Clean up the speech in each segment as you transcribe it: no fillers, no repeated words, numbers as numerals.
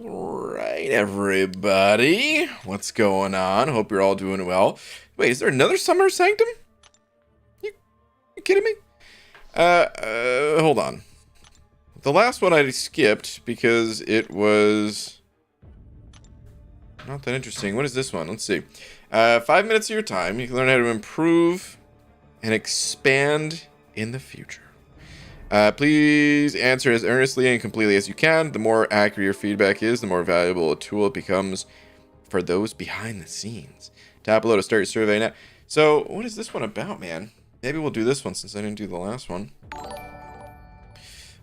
Alright, everybody. What's going on? Hope you're all doing well. Wait, is there another Summer Sanctum? You kidding me? Hold on. The last one I skipped because it was not that interesting. What is this one? Let's see. 5 minutes of your time. You can learn how to improve and expand in the future. Please answer as earnestly and completely as you can. The more accurate your feedback is, the more valuable a tool it becomes for those behind the scenes. Tap below to start your survey now. So, what is this one about, man? Maybe we'll do this one since I didn't do the last one.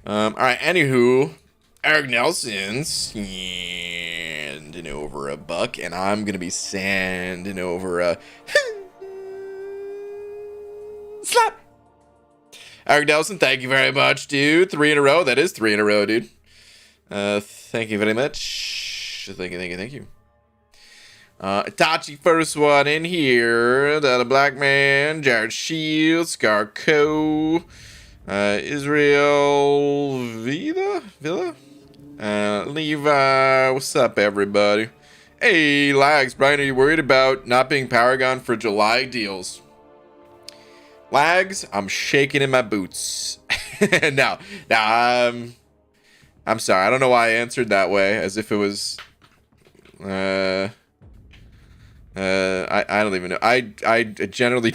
Alright, anywho, Eric Nelson's sanding over a buck, and I'm gonna be sanding over a slap. Eric Nelson, thank you very much, dude. 3 in a row. That is 3 in a row, dude. Thank you very much. Thank you. Itachi, first one in here. The Black Man, Jared Shields, Scarco, Israel Villa, Levi. What's up, everybody? Hey, Lags, Brian, are you worried about not being Paragon for July deals? Lags, I'm shaking in my boots. No, I'm sorry. I don't know why I answered that way, as if it was. I don't even know. I generally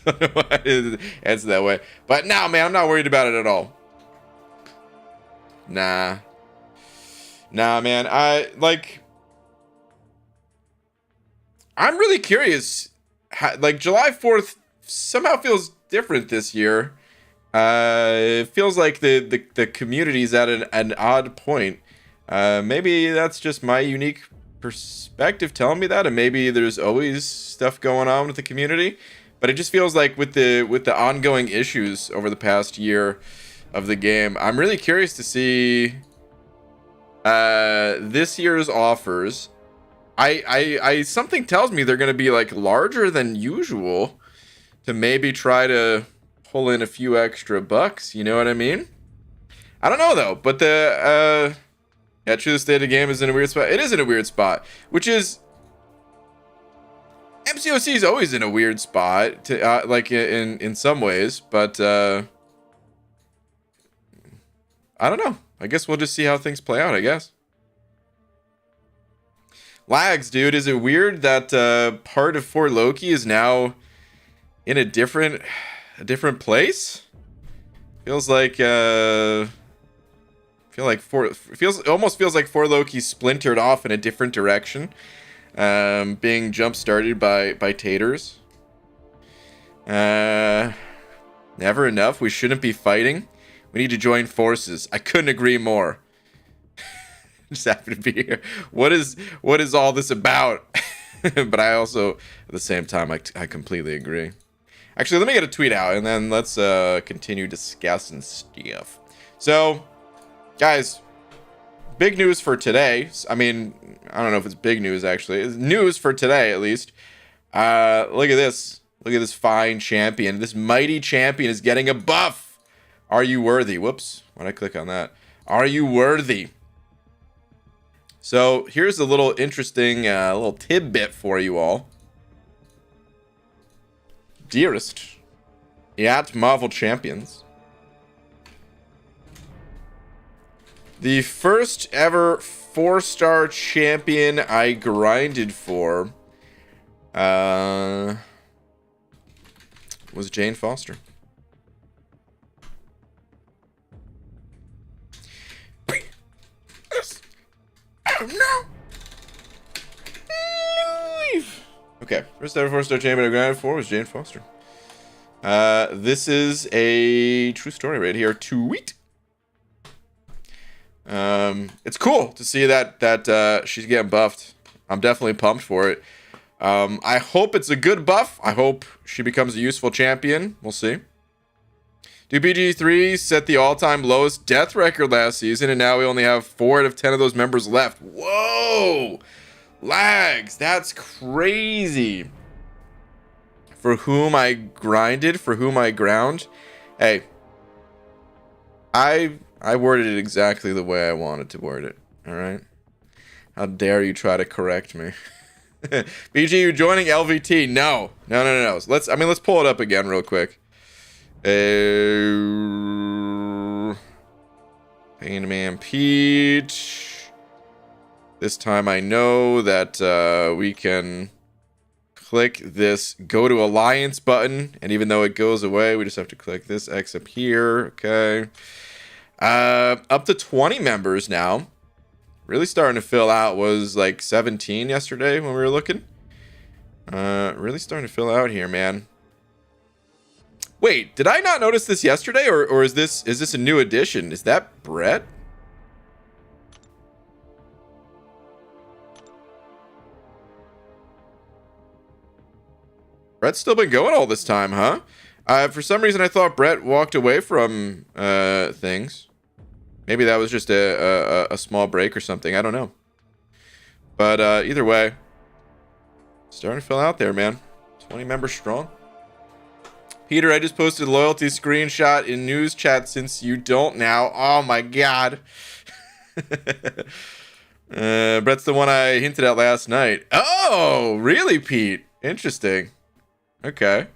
don't know why I answer that way. But no, man, I'm not worried about it at all. Nah, man. I'm really curious. Like July 4th. Somehow feels different this year. It feels like the community's at an odd point. Maybe that's just my unique perspective telling me that, and maybe there's always stuff going on with the community. But it just feels like with the ongoing issues over the past year of the game, I'm really curious to see this year's offers. I something tells me they're going to be like larger than usual, to maybe try to pull in a few extra bucks, you know what I mean? I don't know though, but the true state of the game is in a weird spot. It is in a weird spot, which is MCOC is always in a weird spot, to like in some ways, but I don't know. I guess we'll just see how things play out, I guess. Lags, dude, is it weird that part of For Loki is now in a different place? Almost feels like For Loki splintered off in a different direction, being jump started by taters. Never enough. We shouldn't be fighting. We need to join forces. I couldn't agree more. Just happy to be here. What is all this about? But I also, at the same time, I completely agree. Actually, let me get a tweet out, and then let's continue discussing stuff. So, guys, big news for today. I mean, I don't know if it's big news, actually. It's news for today, at least. Look at this. Look at this fine champion. This mighty champion is getting a buff. Are you worthy? Whoops. Why'd I click on that? Are you worthy? So, here's a little interesting little tidbit for you all. Dearest at Marvel Champions, the first ever 4-star champion I grinded for was Jane Foster. Oh no! Leave. Okay, first ever 4-star champion I grinded for was Jane Foster. This is a true story right here. Tweet. It's cool to see that she's getting buffed. I'm definitely pumped for it. I hope it's a good buff. I hope she becomes a useful champion. We'll see. BG3 set the all-time lowest death record last season, and now we only have 4 out of 10 of those members left. Whoa! Lags, that's crazy. For whom I grinded, for whom I ground. Hey, I I worded it exactly the way I wanted to word it. All right. How dare you try to correct me? BG, you joining LVT? No. No. Let's pull it up again real quick. Painman Peach. This time I know that we can click this go to alliance button, and even though it goes away, we just have to click this X up here. Okay. Up to 20 members now. Really starting to fill out. Was like 17 yesterday when we were looking. Really starting to fill out here, man. Wait, did I not notice this yesterday, or is this a new addition? Is that Brett? Brett's still been going all this time, huh? For some reason, I thought Brett walked away from things. Maybe that was just a small break or something. I don't know. But either way, starting to fill out there, man. 20 members strong. Peter, I just posted a loyalty screenshot in news chat since you don't now. Oh my god. Brett's the one I hinted at last night. Oh, really, Pete? Interesting. Okay.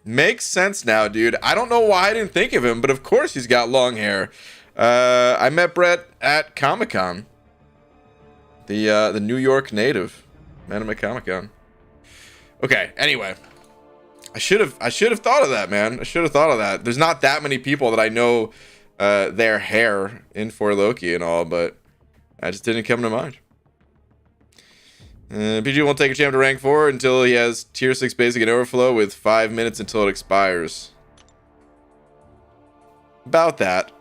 Makes sense now, dude. I don't know why I didn't think of him, but of course he's got long hair. I met Brett at Comic-Con. The New York native. Met him at Comic-Con. Okay, anyway. I should have thought of that, man. I should have thought of that. There's not that many people that I know their hair in For Loki and all, but I just didn't come to mind. PG won't take a champ to rank 4 until he has tier 6 basic and overflow with 5 minutes until it expires. About that.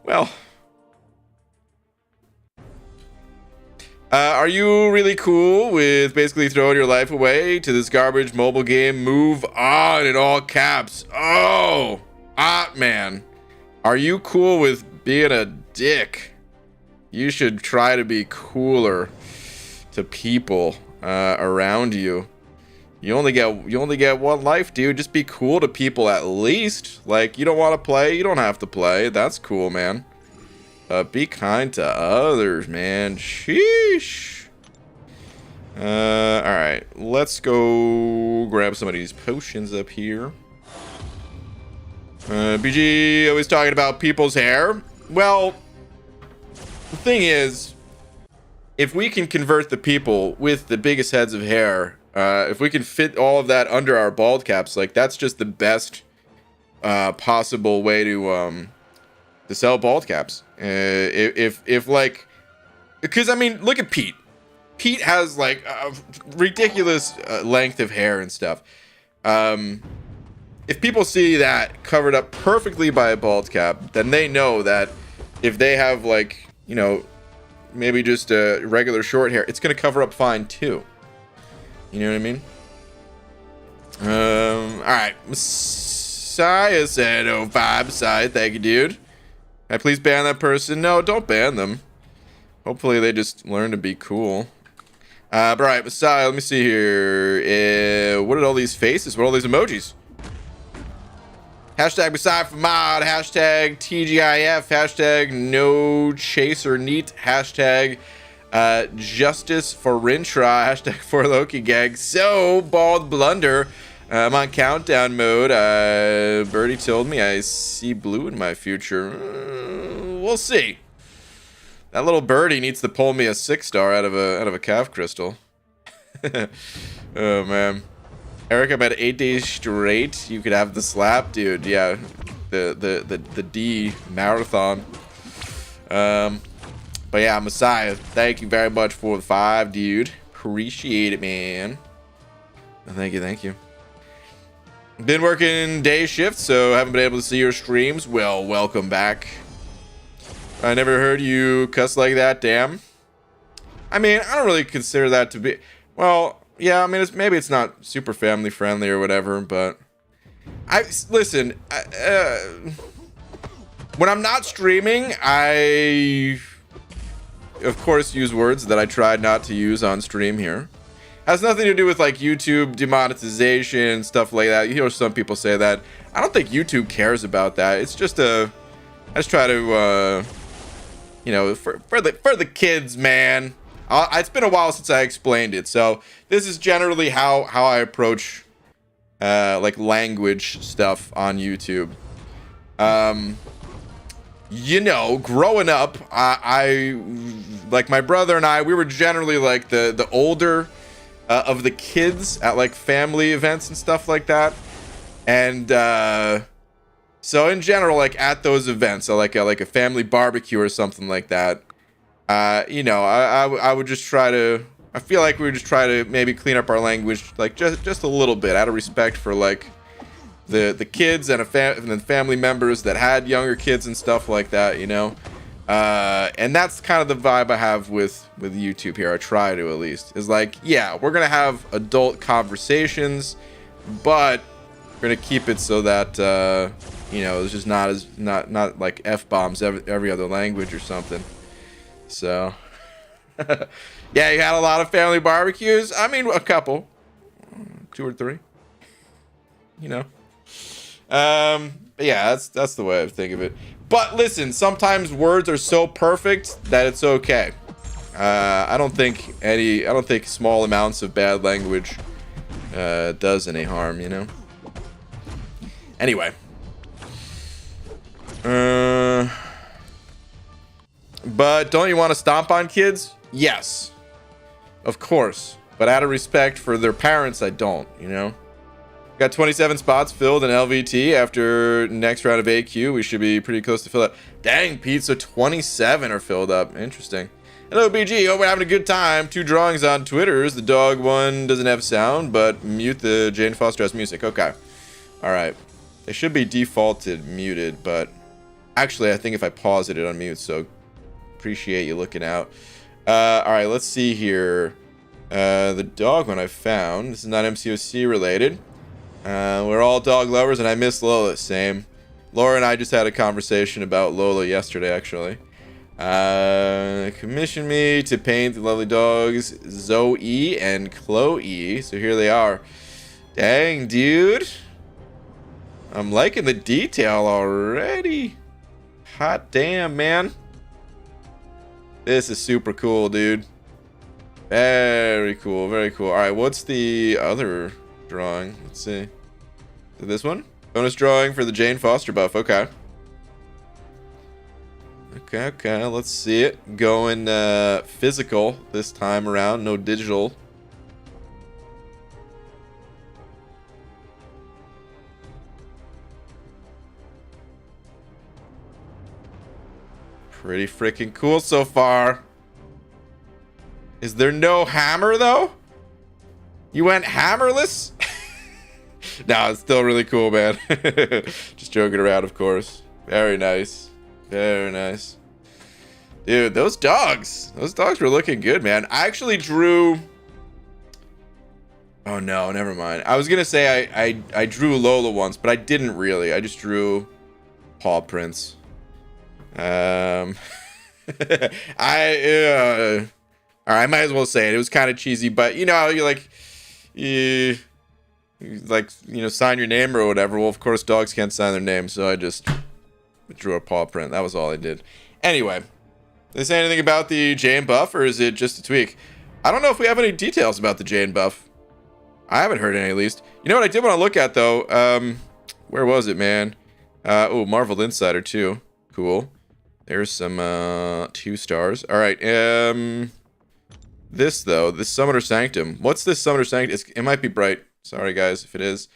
Well. Are you really cool with basically throwing your life away to this garbage mobile game? Move on in all caps. Oh, man. Are you cool with being a dick? You should try to be cooler to people around you. You only get one life, dude. Just be cool to people at least. Like, you don't want to play, you don't have to play. That's cool, man. Be kind to others, man. Sheesh. Alright. Let's go grab some of these potions up here. BG always talking about people's hair. Well, the thing is, if we can convert the people with the biggest heads of hair, if we can fit all of that under our bald caps, like, that's just the best possible way to sell bald caps. If like, because I mean, look at Pete. Pete has like a ridiculous length of hair and stuff. If people see that covered up perfectly by a bald cap, then they know that if they have, like, you know, maybe just a regular short hair, it's gonna cover up fine too. You know what I mean? All right. Messiah said, "Oh, vibe side, thank you, dude. Can I please ban that person?" No, don't ban them. Hopefully they just learn to be cool. But all right, Messiah, let me see here. What are all these faces? What are all these emojis? Hashtag Messiah for mod. Hashtag TGIF. Hashtag no chaser neat. Hashtag justice for Rintra. Hashtag for Loki gag. So bald blunder. I'm on countdown mode. Birdie told me I see blue in my future. We'll see. That little birdie needs to pull me a 6-star out of a calf crystal. Oh man, Eric, I'm at 8 days straight. You could have the slap, dude. Yeah, the D marathon. But yeah, Messiah, thank you very much for the 5, dude. Appreciate it, man. Thank you. Been working day shift, so haven't been able to see your streams. Well, welcome back. I never heard you cuss like that, damn. I mean, I don't really consider that to be... Well, yeah, I mean, maybe it's not super family friendly or whatever, but... Listen, when I'm not streaming, I... of course use words that I tried not to use on stream here. Has nothing to do with like YouTube demonetization, stuff like that. You hear some people say that. I don't think YouTube cares about that. It's just I just try to, you know, for the kids, man. It's been a while since I explained it, so this is generally how I approach like language stuff on YouTube. You know, growing up, I like my brother and I, we were generally like the older of the kids at like family events and stuff like that. And so in general, like at those events, so like a family barbecue or something like that, you know, I would just try to, I feel like we would just try to maybe clean up our language like just a little bit out of respect for like the kids and the family members that had younger kids and stuff like that, you know. And that's kind of the vibe I have with YouTube here. I try to, at least, is like, yeah, we're gonna have adult conversations, but we're gonna keep it so that you know, it's just not like F-bombs every other language or something. So yeah, you had a lot of family barbecues. I mean, a couple, 2 or 3, you know. Yeah, that's the way I think of it. But listen, sometimes words are so perfect that it's okay. I don't think small amounts of bad language does any harm, you know. Anyway, but don't you want to stomp on kids? Yes, of course. But out of respect for their parents, I don't, you know. Got 27 spots filled in LVT after next round of AQ. We should be pretty close to fill up. Dang, Pete, so 27 are filled up. Interesting. Hello, BG. Hope we're having a good time. 2 drawings on Twitters. The dog one doesn't have sound, but mute the Jane Foster has music. Okay. All right. They should be defaulted muted, but actually, I think if I pause it, it unmutes, so appreciate you looking out. All right, let's see here. The dog one I found. This is not MCOC related. We're all dog lovers, and I miss Lola. Same. Laura and I just had a conversation about Lola yesterday, actually. Commissioned me to paint the lovely dogs Zoe and Chloe. So here they are. Dang, dude. I'm liking the detail already. Hot damn, man. This is super cool, dude. Very cool, very cool. All right, what's the other drawing? Let's see. Is it this one? Bonus drawing for the Jane Foster buff. Okay. Okay. Let's see it. Going physical this time around. No digital. Pretty freaking cool so far. Is there no hammer, though? You went hammerless? No, it's still really cool, man. Just joking around, of course. Very nice. Very nice. Dude, those dogs were looking good, man. I actually drew... Oh, no, never mind. I was going to say I drew Lola once, but I didn't really. I just drew paw prints. I might as well say it. It was kind of cheesy, but you know how you sign your name or whatever. Well, of course, dogs can't sign their name, so I just drew a paw print. That was all I did. Anyway, did they say anything about the Jane buff, or is it just a tweak? I don't know if we have any details about the Jane buff. I haven't heard any, at least. You know what I did want to look at, though? Where was it, man? Oh, Marvel Insider, too. Cool. There's some 2 stars. All right. This though, this Summoner Sanctum. What's this Summoner Sanctum? It might be bright. Sorry guys if it is.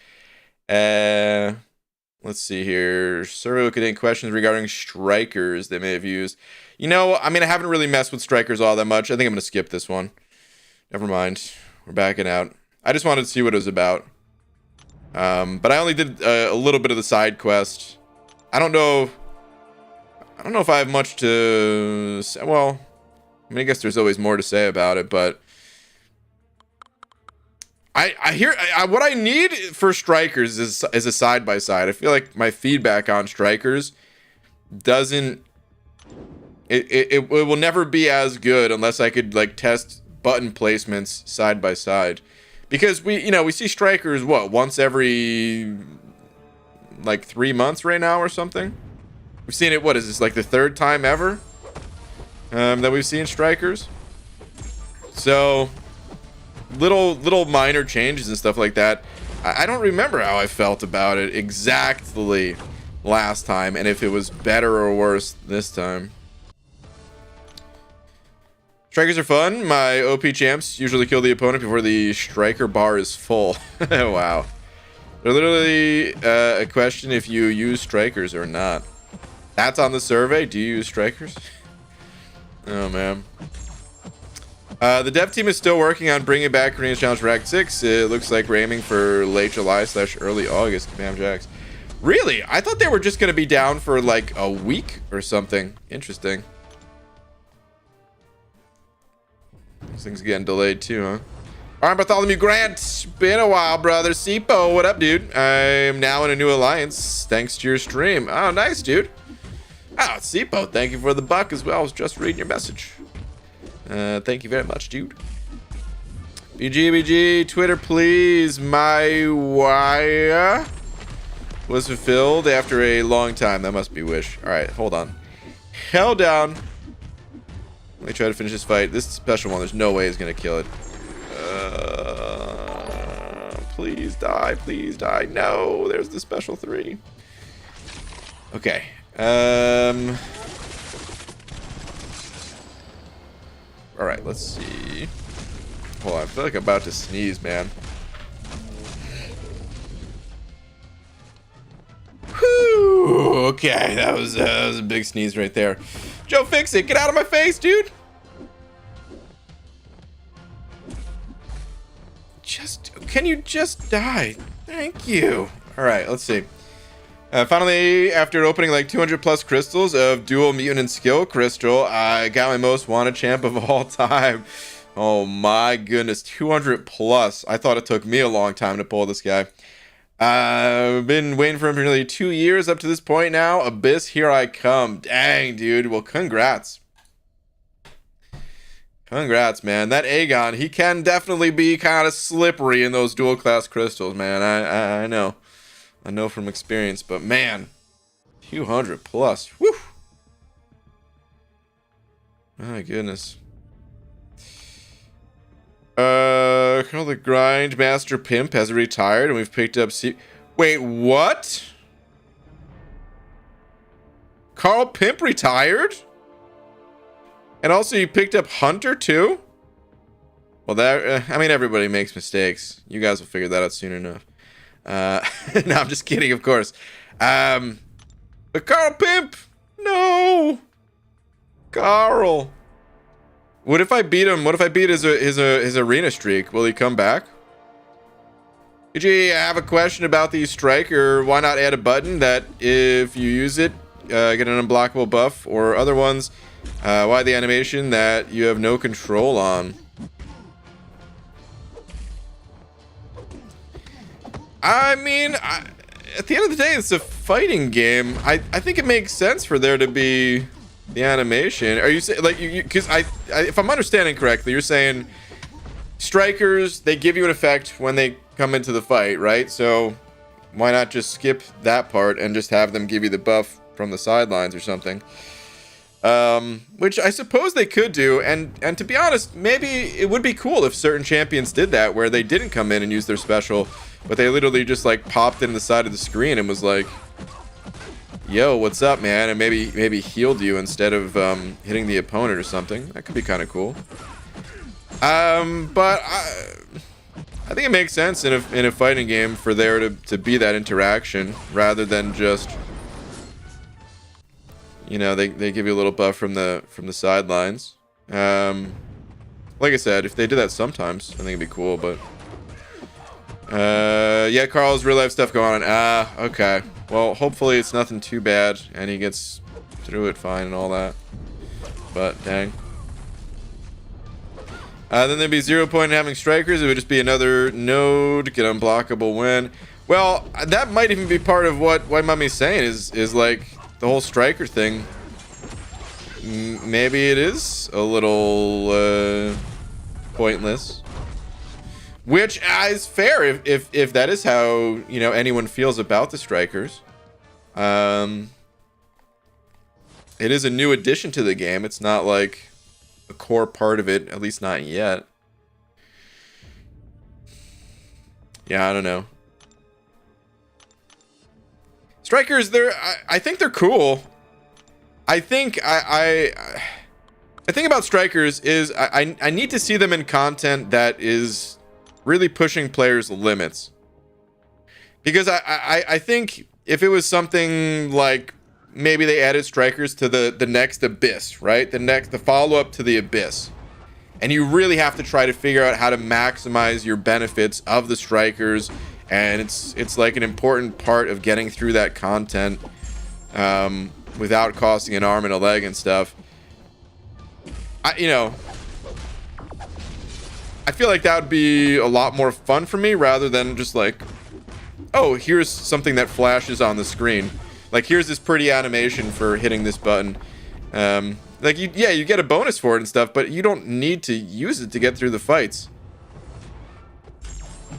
Let's see here. Survey looking at questions regarding strikers they may have used. You know, I mean, I haven't really messed with strikers all that much. I think I'm gonna skip this one. Never mind. We're backing out. I just wanted to see what it was about. But I only did a little bit of the side quest. I don't know if I have much to say. Well, I mean, I guess there's always more to say about it, but I hear what I need for strikers is a side-by-side. I feel like my feedback on strikers doesn't... It will never be as good unless I could, like, test button placements side by side, because we see strikers once every like 3 months right now or something. We've seen it, what is this, like the third time ever that we've seen strikers? So little minor changes and stuff like that. I don't remember how I felt about it exactly last time, and if it was better or worse this time. Strikers are fun. My OP champs usually kill the opponent before the striker bar is full. Wow. They're literally a question if you use strikers or not. That's on the survey. Do you use strikers? Oh, man. The dev team is still working on bringing back Arenas Challenge for Act 6. It looks like we're aiming for late July/early August. Bam Jacks. Really? I thought they were just going to be down for like a week or something. Interesting. This thing's getting delayed too, huh? All right, Bartholomew Grant. Been a while, brother. Sipo, what up, dude? I'm now in a new alliance thanks to your stream. Oh, nice, dude. Oh, Sipo, thank you for the buck as well. I was just reading your message. Thank you very much, dude. BGBG, Twitter, please. My wire was fulfilled after a long time. That must be Wish. All right, hold on. Held down. Let me try to finish this fight. This special one, there's no way he's gonna kill it. Please die, please die. No, there's the special 3. Okay. All right, let's see. Hold on, I feel like I'm about to sneeze, man. Whew, okay, that was a big sneeze right there. Joe, fix it. Get out of my face, dude. Can you just die? Thank you. All right, let's see. Finally, after opening like 200 plus crystals of dual mutant and skill crystal, I got my most wanted champ of all time. Oh my goodness, 200 plus. I thought it took me a long time to pull this guy. I've been waiting for him for nearly 2 years up to this point now. Abyss, here I come. Dang, dude. Well, congrats. Congrats, man. That Aegon, he can definitely be kind of slippery in those dual class crystals, man. I know. I know from experience, but man, 200 plus. Woo! My goodness. Call the Grind Master Pimp has retired, and we've picked up Wait, what? Carl Pimp retired? And also you picked up Hunter too? Well, that I mean, everybody makes mistakes. You guys will figure that out soon enough. No, I'm just kidding, of course. But Carl Pimp, no, Carl. What if I beat him? What if I beat his arena streak? Will he come back? GG, I have a question about the striker. Why not add a button that if you use it, get an unblockable buff, or other ones? Why the animation that you have no control on? I mean, at the end of the day, it's a fighting game. I think it makes sense for there to be the animation. Are you saying, like, because if I'm understanding correctly, you're saying strikers, they give you an effect when they come into the fight, right? So why not just skip that part and just have them give you the buff from the sidelines or something? Which I suppose they could do, and to be honest, maybe it would be cool if certain champions did that, where they didn't come in and use their special, but they literally just like popped in the side of the screen and was like, yo, what's up, man? And maybe healed you instead of hitting the opponent or something. That could be kind of cool. But I think it makes sense in a fighting game for there to be that interaction rather than just, you know, they give you a little buff from the sidelines. Like I said, if they did that sometimes, I think it'd be cool. But yeah, Carl's real life stuff going on. Okay. Well, hopefully it's nothing too bad and he gets through it fine and all that. But dang. Then there'd be 0 point in having strikers. It would just be another node, get unblockable win. Well, that might even be part of what Mummy's saying is like the whole striker thing. Maybe it is a little pointless. Which is fair if that is how, you know, anyone feels about the strikers. It is a new addition to the game. It's not like a core part of it, at least not yet. Yeah, I don't know. Strikers, I think they're cool. I think the thing about strikers is I need to see them in content that is really pushing players' limits. Because I think if it was something like maybe they added strikers to the next Abyss, right? The follow-up to the Abyss. And you really have to try to figure out how to maximize your benefits of the strikers, and it's like an important part of getting through that content without costing an arm and a leg and stuff. You know, I feel like that would be a lot more fun for me rather than just like, oh, here's something that flashes on the screen. Like, here's this pretty animation for hitting this button. Like, you get a bonus for it and stuff, but you don't need to use it to get through the fights.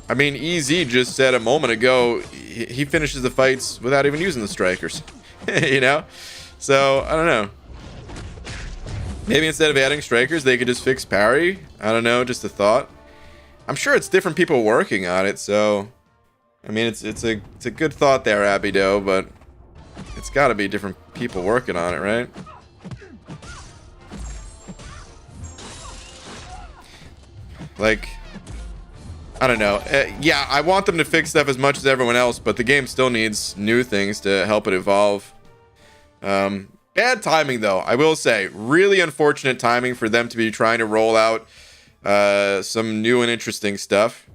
I mean, EZ just said a moment ago, he finishes the fights without even using the strikers. You know? So, I don't know. Maybe instead of adding strikers, they could just fix parry. I don't know, just a thought. I'm sure it's different people working on it, so... I mean, it's a good thought there, Abido, but... It's gotta be different people working on it, right? Like... I don't know. Yeah, I want them to fix stuff as much as everyone else, but the game still needs new things to help it evolve. Bad timing, though, I will say. Really unfortunate timing for them to be trying to roll out some new and interesting stuff.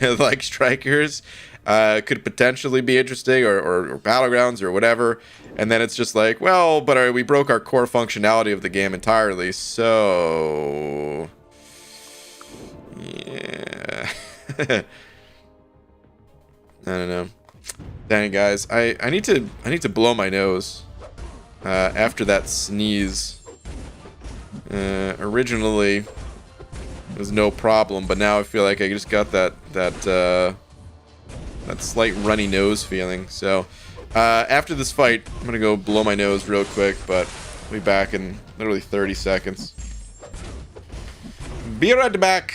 Like strikers could potentially be interesting, or Battlegrounds or whatever. And then it's just like, well, but we broke our core functionality of the game entirely, so... Yeah. I don't know. Dang, guys, I need to blow my nose after that sneeze. Originally it was no problem, but now I feel like I just got that slight runny nose feeling. So after this fight, I'm gonna go blow my nose real quick, but I'll be back in literally 30 seconds. Be right back.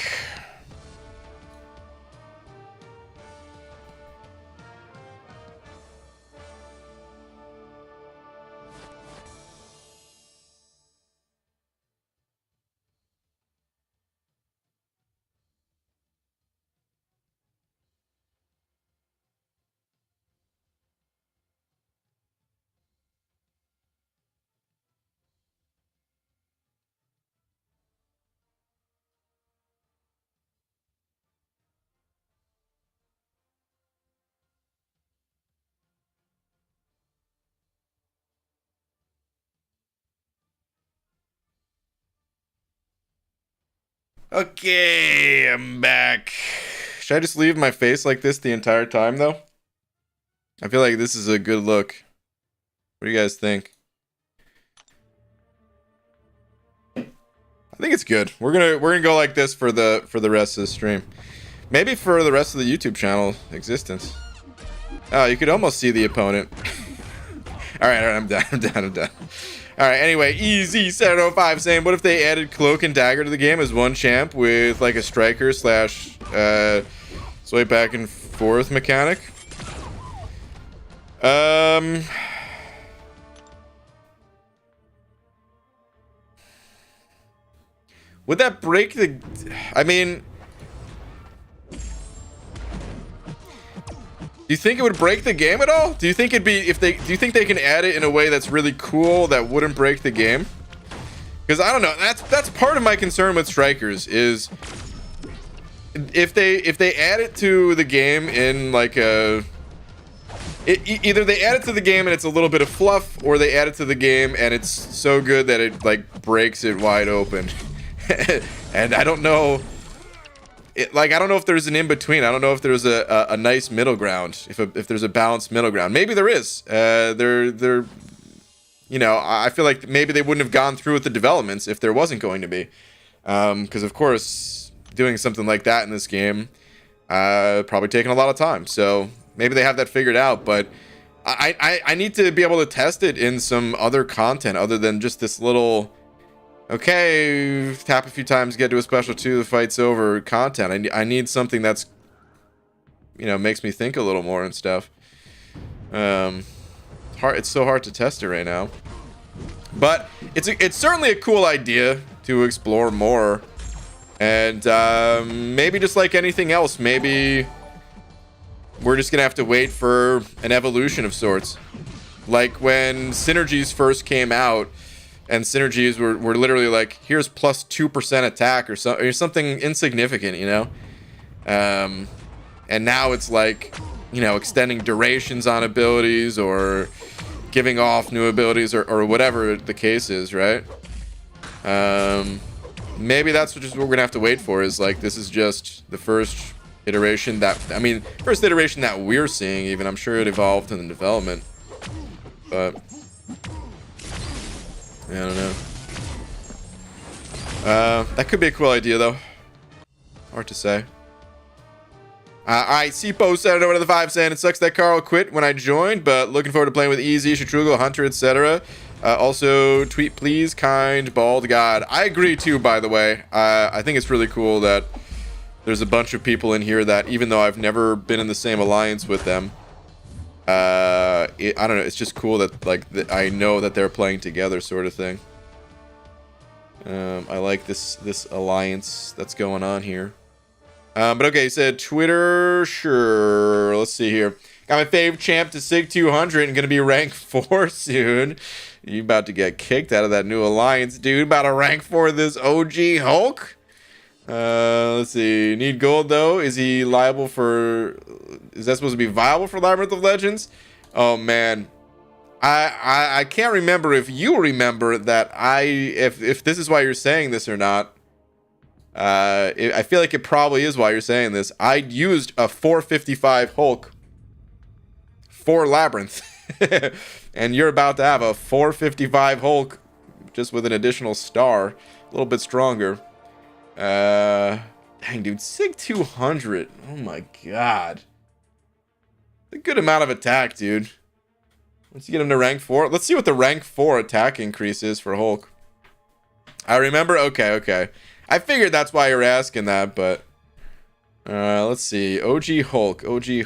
Okay, I'm back. Should I just leave my face like this the entire time, though? I feel like this is a good look. What do you guys think? I think it's good. We're gonna go like this for the rest of the stream. Maybe for the rest of the YouTube channel existence. Oh, you could almost see the opponent. All right, I'm done. All right, anyway, EZ705 saying, what if they added Cloak and Dagger to the game as one champ with like a striker slash swipe back and forth mechanic? Would that break the... I mean... Do you think it would break the game at all? Do you think it'd be do you think they can add it in a way that's really cool that wouldn't break the game? Because I don't know. That's part of my concern with strikers is if they add it to the game in like a either they add it to the game and it's a little bit of fluff, or they add it to the game and it's so good that it like breaks it wide open. And I don't know. I don't know if there's an in-between. I don't know if there's a nice middle ground. If there's a balanced middle ground. Maybe there is. You know, I feel like maybe they wouldn't have gone through with the developments if there wasn't going to be. Because, of course, doing something like that in this game probably taking a lot of time. So maybe they have that figured out, but I need to be able to test it in some other content other than just this little, okay, tap a few times, get to a special 2, the fight's over content. I need something that's, you know, makes me think a little more and stuff. It's so hard to test it right now. But it's certainly a cool idea to explore more. And maybe just like anything else, maybe we're just gonna have to wait for an evolution of sorts. Like when Synergies first came out, and Synergies were literally like, here's plus 2% attack or something insignificant, you know? And now it's like, you know, extending durations on abilities or giving off new abilities or whatever the case is, right? Maybe that's just what we're gonna have to wait for, is like, this is just the first iteration that, I mean, first iteration that we're seeing even. I'm sure it evolved in the development, but yeah, I don't know. That could be a cool idea though. Hard to say. Alright, Sipo said over to the 5 saying, it sucks that Carl quit when I joined, but looking forward to playing with Easy, Shatrugo, Hunter, etc. Also, tweet please, kind, bald god. I agree too, by the way. I think it's really cool that there's a bunch of people in here that, even though I've never been in the same alliance with them, I don't know, it's just cool that, like, I know that they're playing together, sort of thing. I like this alliance that's going on here. But okay, he said Twitter, sure. Let's see here. Got my fave champ to Sig 200 and gonna be rank 4 soon. You about to get kicked out of that new alliance, dude. About to rank 4 this OG Hulk. Let's see. Need gold though. Is he liable for? Is that supposed to be viable for Labyrinth of Legends? Oh man, I can't remember if you remember that. If this is why you're saying this or not. I feel like it probably is why you're saying this. I used a 455 Hulk for Labyrinth. And you're about to have a 455 Hulk just with an additional star. A little bit stronger. Dang, dude. Sig 200. Oh my god. A good amount of attack, dude. Let's get him to rank 4. Let's see what the rank 4 attack increase is for Hulk. I remember. Okay. I figured that's why you're asking that, but let's see. OG Hulk. Okay,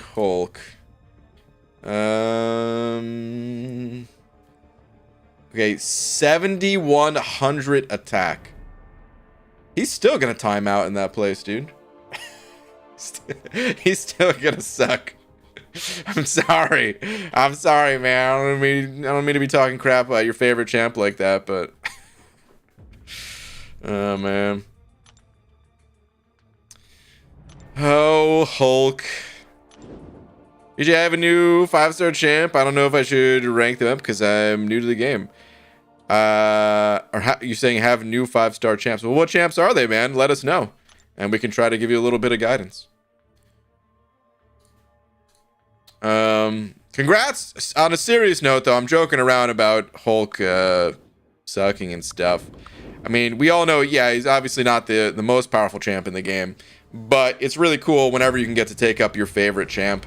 7,100 attack. He's still gonna time out in that place, dude. He's still gonna suck. I'm sorry, man. I don't mean to be talking crap about your favorite champ like that, but oh man. Oh, Hulk. DJ, I have a new 5-star champ. I don't know if I should rank them up because I'm new to the game. You're saying have new 5-star champs. Well, what champs are they, man? Let us know. And we can try to give you a little bit of guidance. Congrats! On a serious note, though, I'm joking around about Hulk sucking and stuff. I mean, we all know, yeah, he's obviously not the most powerful champ in the game. But it's really cool whenever you can get to take up your favorite champ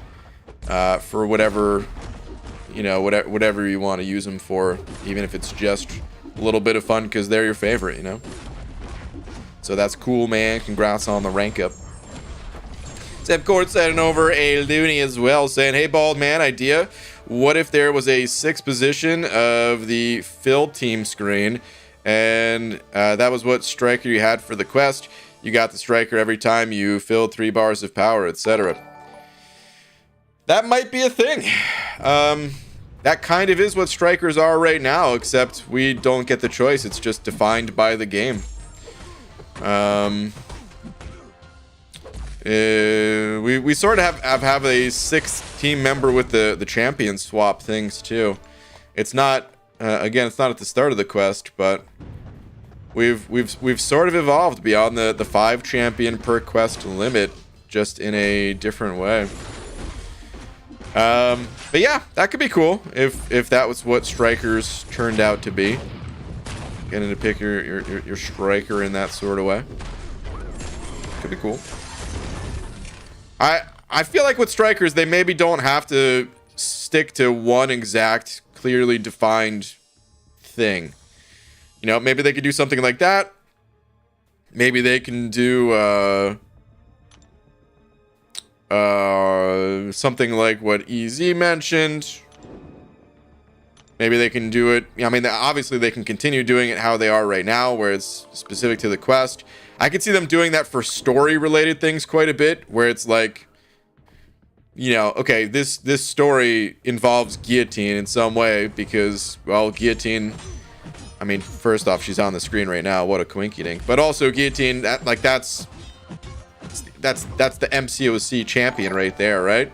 for whatever, you know, whatever you want to use them for, even if it's just a little bit of fun because they're your favorite, you know. So that's cool, man. Congrats on the rank up. Zeb Court sending over a loony as well, saying, hey, bald man, idea. What if there was a 6th position of the fill team screen, and that was what striker you had for the quest? You got the striker every time you filled 3 bars of power, etc. That might be a thing. That kind of is what strikers are right now, except we don't get the choice. It's just defined by the game. We sort of have a 6th team member with the champion swap things too. It's not again, it's not at the start of the quest, but we've sort of evolved beyond the 5 champion per quest limit, just in a different way. But yeah, that could be cool if that was what strikers turned out to be. Getting to pick your striker in that sort of way. Could be cool. I feel like with strikers, they maybe don't have to stick to one exact, clearly defined thing. You know, maybe they could do something like that. Maybe they can do something like what EZ mentioned. Maybe they can do it. I mean, obviously they can continue doing it how they are right now, where it's specific to the quest. I could see them doing that for story-related things quite a bit, where it's like, you know, okay, this story involves Guillotine in some way because, well, Guillotine. I mean, first off, she's on the screen right now. What a coinky dink. But also Guillotine, that's the MCOC champion right there, right?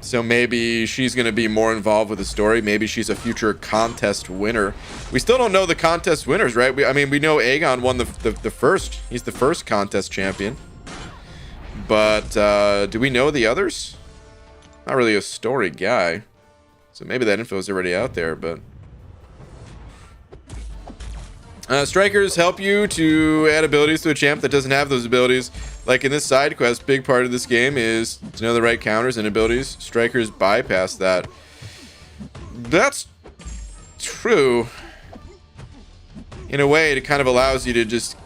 So maybe she's going to be more involved with the story. Maybe she's a future contest winner. We still don't know the contest winners, right? I mean, we know Aegon won the first. He's the first contest champion. But do we know the others? Not really a story guy. So maybe that info is already out there, but... strikers help you to add abilities to a champ that doesn't have those abilities. Like in this side quest, big part of this game is to know the right counters and abilities. Strikers bypass that. That's true. In a way, it kind of allows you to just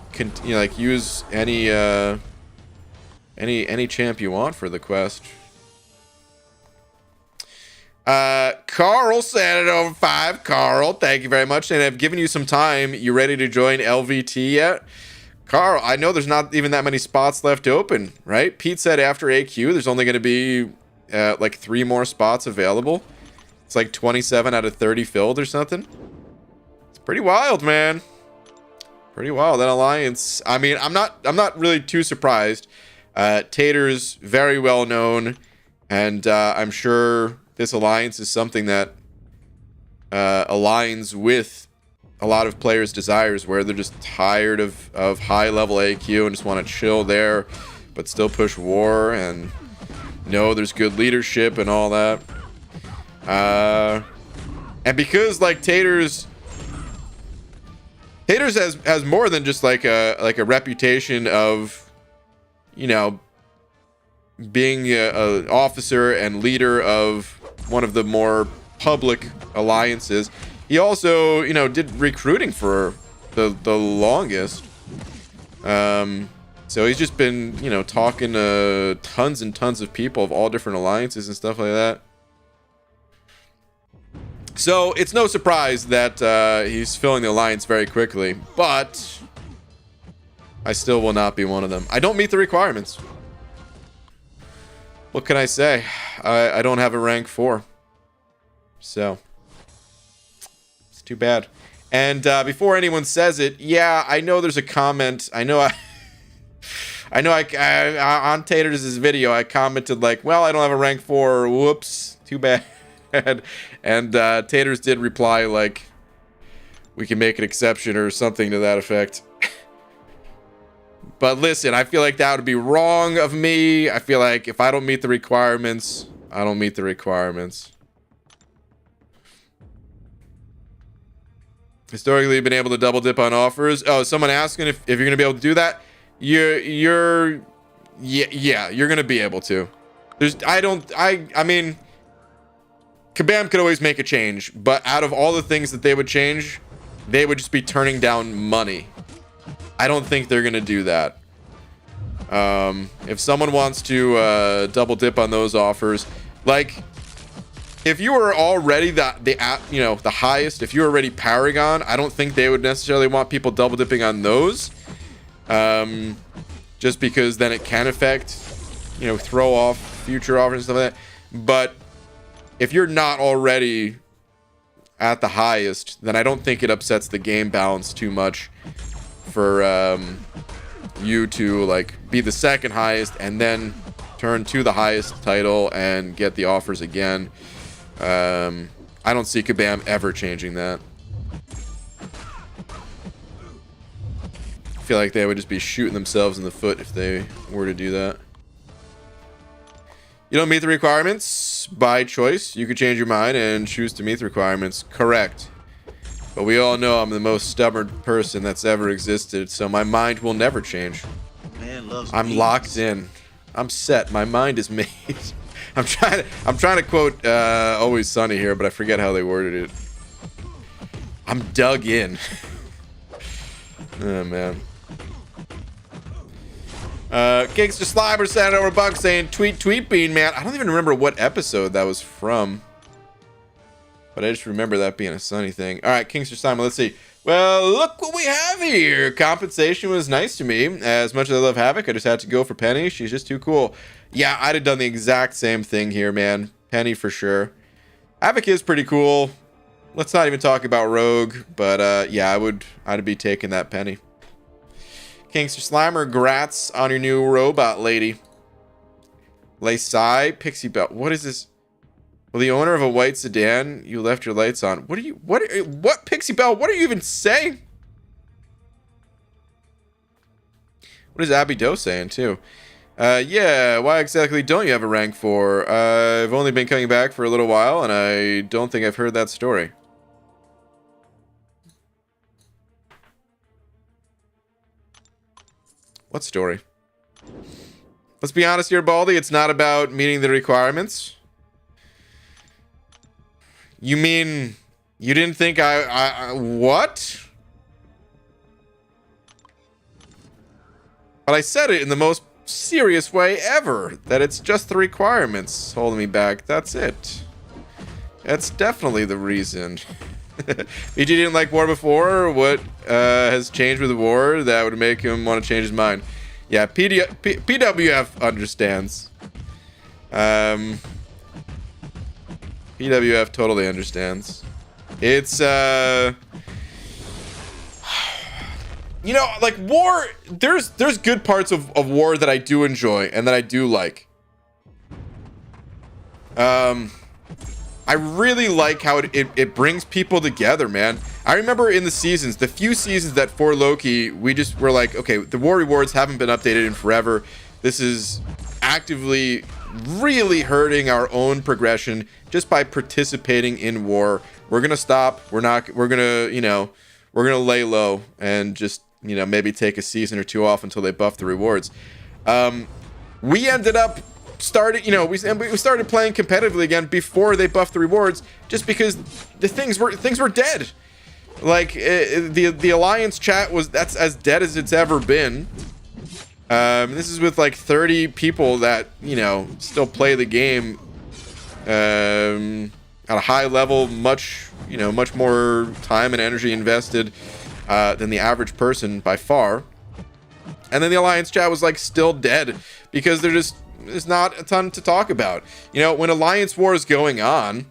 like use any champ you want for the quest. Carl sent it over 5. Carl, thank you very much. And I've given you some time. You ready to join LVT yet? Carl, I know there's not even that many spots left open, right? Pete said after AQ, there's only going to be like 3 more spots available. It's like 27 out of 30 filled or something. It's pretty wild, man. Pretty wild. That alliance. I mean, I'm not really too surprised. Tater's very well known, and I'm sure this alliance is something that aligns with a lot of players' desires, where they're just tired of high-level AQ and just want to chill there, but still push war and know there's good leadership and all that. And because like Tater's has more than just like a reputation of, you know, being an officer and leader of one of the more public alliances. He also, you know, did recruiting for the longest. So he's just been, you know, talking to tons and tons of people of all different alliances and stuff like that. So it's no surprise that he's filling the alliance very quickly, but I still will not be one of them. I don't meet the requirements. What can I say? I don't have a rank 4. So it's too bad. And before anyone says it, yeah, I know there's a comment. I know I on Tater's video, I commented like, well, I don't have a rank 4. Whoops. Too bad. And Taters did reply like, we can make an exception or something to that effect. But listen, I feel like that would be wrong of me. I feel like if I don't meet the requirements, I don't meet the requirements. Historically, you've been able to double dip on offers. Oh, someone asking if you're going to be able to do that. Yeah, you're going to be able to. I mean, Kabam could always make a change, but out of all the things that they would change, they would just be turning down money. I don't think they're going to do that. If someone wants to double dip on those offers, like if you were already the highest, if you're already Paragon, I don't think they would necessarily want people double dipping on those. Just because then it can affect, throw off future offers and stuff like that. But if you're not already at the highest, then I don't think it upsets the game balance too much for you to like be the second highest and then turn to the highest title and get the offers again. I don't see Kabam ever changing that. I feel like they would just be shooting themselves in the foot if they were to do that. You don't meet the requirements by choice. You could change your mind and choose to meet the requirements. Correct. But we all know I'm the most stubborn person that's ever existed, so my mind will never change. Man loves I'm memes. locked in. I'm set. My mind is made. I'm trying to quote Always Sunny here, but I forget how they worded it. I'm dug in. Oh man. Gangster Slimer sent over a buck saying tweet bean, man. I don't even remember what episode that was from. But I just remember that being a Sunny thing. All right, Kingster Simon, let's see. Well, look what we have here. Compensation was nice to me. As much as I love Havoc, I just had to go for Penny. She's just too cool. Yeah, I'd have done the exact same thing here, man. Penny for sure. Havoc is pretty cool. Let's not even talk about Rogue. But yeah, I'd be taking that Penny. Kingster Slimer, grats on your new robot lady. Laysai, Pixie Belt. What is this? Well, the owner of a white sedan, you left your lights on. What Pixie Belle? What are you even saying? What is Abby Doe saying too? Yeah, why exactly don't you have a rank 4? I've only been coming back for a little while, and I don't think I've heard that story. What story? Let's be honest here, Baldy. It's not about meeting the requirements. You mean you didn't think I what? But I said it in the most serious way ever, that it's just the requirements holding me back. That's it. That's definitely the reason. BG didn't like war before. What has changed with the war that would make him want to change his mind? Yeah, PWF understands. PWF totally understands. It's you know, like war, there's good parts of war that I do enjoy and that I do like. I really like how it brings people together, man. I remember in the seasons, the few seasons that for Loki, we just were like, okay, the war rewards haven't been updated in forever. This is actively really hurting our own progression just by participating in war. We're gonna stop. We're gonna, you know, we're gonna lay low and just, you know, maybe take a season or two off until they buff the rewards. We ended up started, you know, we started playing competitively again before they buffed the rewards, just because the things were dead. Like the alliance chat that's as dead as it's ever been. This is with like 30 people that, you know, still play the game at a high level, much more time and energy invested than the average person by far. And then the alliance chat was like still dead because there's not a ton to talk about. You know, when alliance war is going on,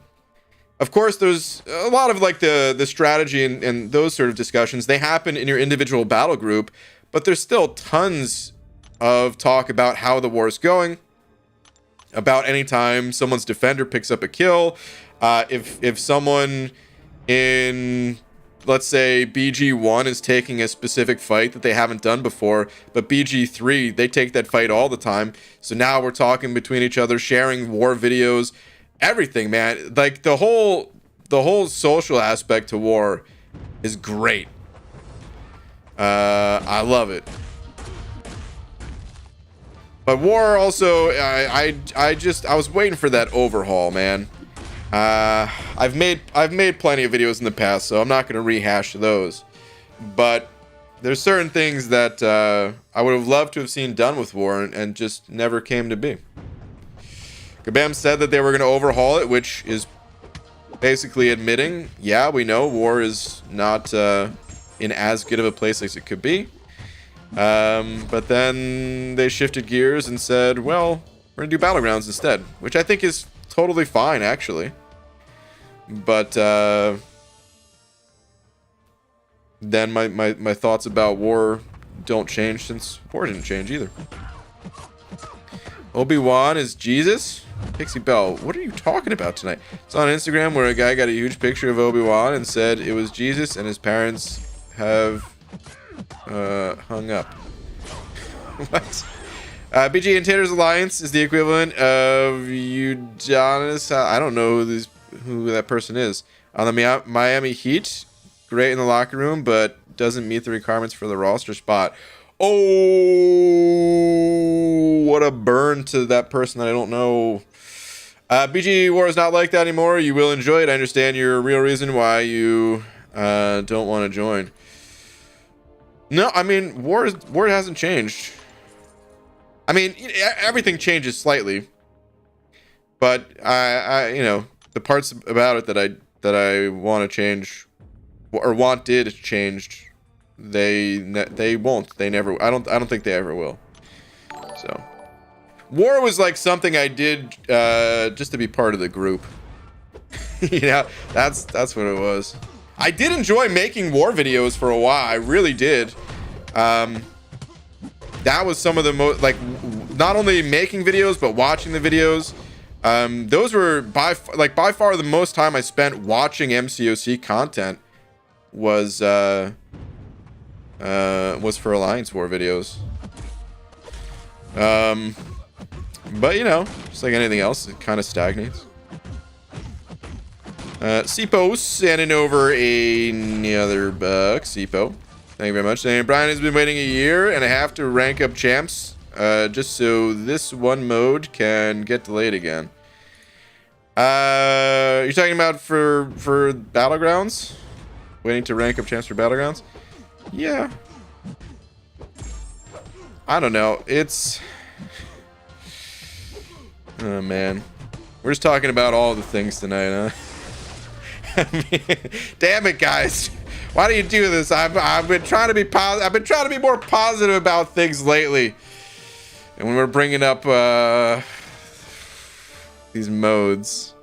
of course there's a lot of like the strategy and those sort of discussions. They happen in your individual battle group, but there's still tons of talk about how the war is going, about any time someone's defender picks up a kill, if someone in, let's say, BG1 is taking a specific fight that they haven't done before, but BG3, they take that fight all the time. So now we're talking between each other, sharing war videos, everything, man. Like the whole social aspect to war is great. I love it. But war also, I was waiting for that overhaul, man. I've made plenty of videos in the past, so I'm not going to rehash those. But there's certain things that I would have loved to have seen done with war and just never came to be. Kabam said that they were going to overhaul it, which is basically admitting, yeah, we know war is not in as good of a place as it could be. But then they shifted gears and said, well, we're going to do Battlegrounds instead, which I think is totally fine, actually. But then my thoughts about war don't change, since war didn't change either. Obi-Wan is Jesus? Pixie Belle, what are you talking about tonight? It's on Instagram where a guy got a huge picture of Obi-Wan and said it was Jesus, and his parents have hung up. What? BG and Tater's Alliance is the equivalent of Udonis. I don't know who that person is. On the Miami Heat, great in the locker room, but doesn't meet the requirements for the roster spot. Oh, what a burn to that person that I don't know. BG War is not like that anymore. You will enjoy it. I understand your real reason why you don't want to join. No, I mean, War hasn't changed. I mean, everything changes slightly, but I you know, the parts about it that I want to change or wanted changed, they won't. They never. I don't think they ever will. So, War was like something I did just to be part of the group. You know, that's what it was. I did enjoy making War videos for a while. I really did. That was some of the most, like, not only making videos but watching the videos. Those were by far the most time I spent watching MCOC content was for Alliance War videos. But you know, just like anything else, it kind of stagnates. Sipo sending over another buck. Sipo, thank you very much. And Brian has been waiting a year and a half to rank up champs, just so this one mode can get delayed again. You're talking about for Battlegrounds? Waiting to rank up champs for Battlegrounds? Yeah. I don't know. It's... Oh, man. We're just talking about all the things tonight, huh? I mean, damn it, guys. Why do you do this? I've been trying to be I've been trying to be more positive about things lately. And when we're bringing up these modes,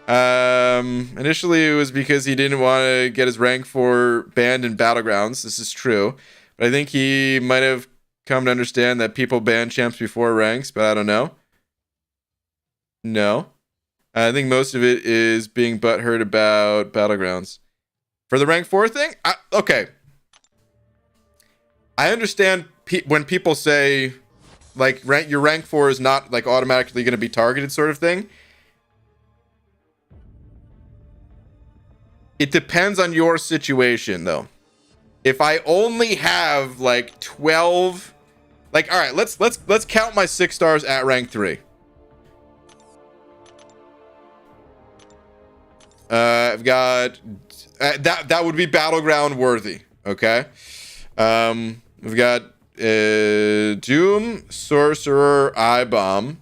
initially it was because he didn't want to get his rank 4 banned in Battlegrounds. This is true, but I think he might have come to understand that people ban champs before ranks, but I don't know. No, I think most of it is being butthurt about Battlegrounds. For the rank 4 thing, okay, I understand when people say like your rank 4 is not like automatically going to be targeted, sort of thing. It depends on your situation, though. If I only have like 12, like, all right, let's count my 6 stars at rank 3. I've got that would be Battleground worthy. Okay. We've got Doom, Sorcerer, I-Bomb.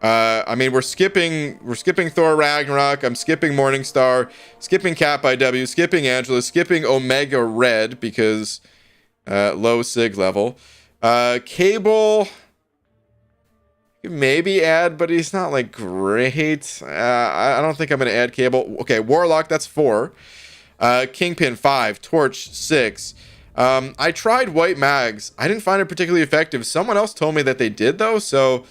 I mean, we're skipping Thor Ragnarok. I'm skipping Morningstar, skipping Cap IW, skipping Angela, skipping Omega Red because low sig level. Cable, maybe add, but he's not like great. I don't think I'm gonna add Cable. Okay, Warlock, that's 4. Kingpin 5, Torch 6. I tried White Mags. I didn't find it particularly effective. Someone else told me that they did though, so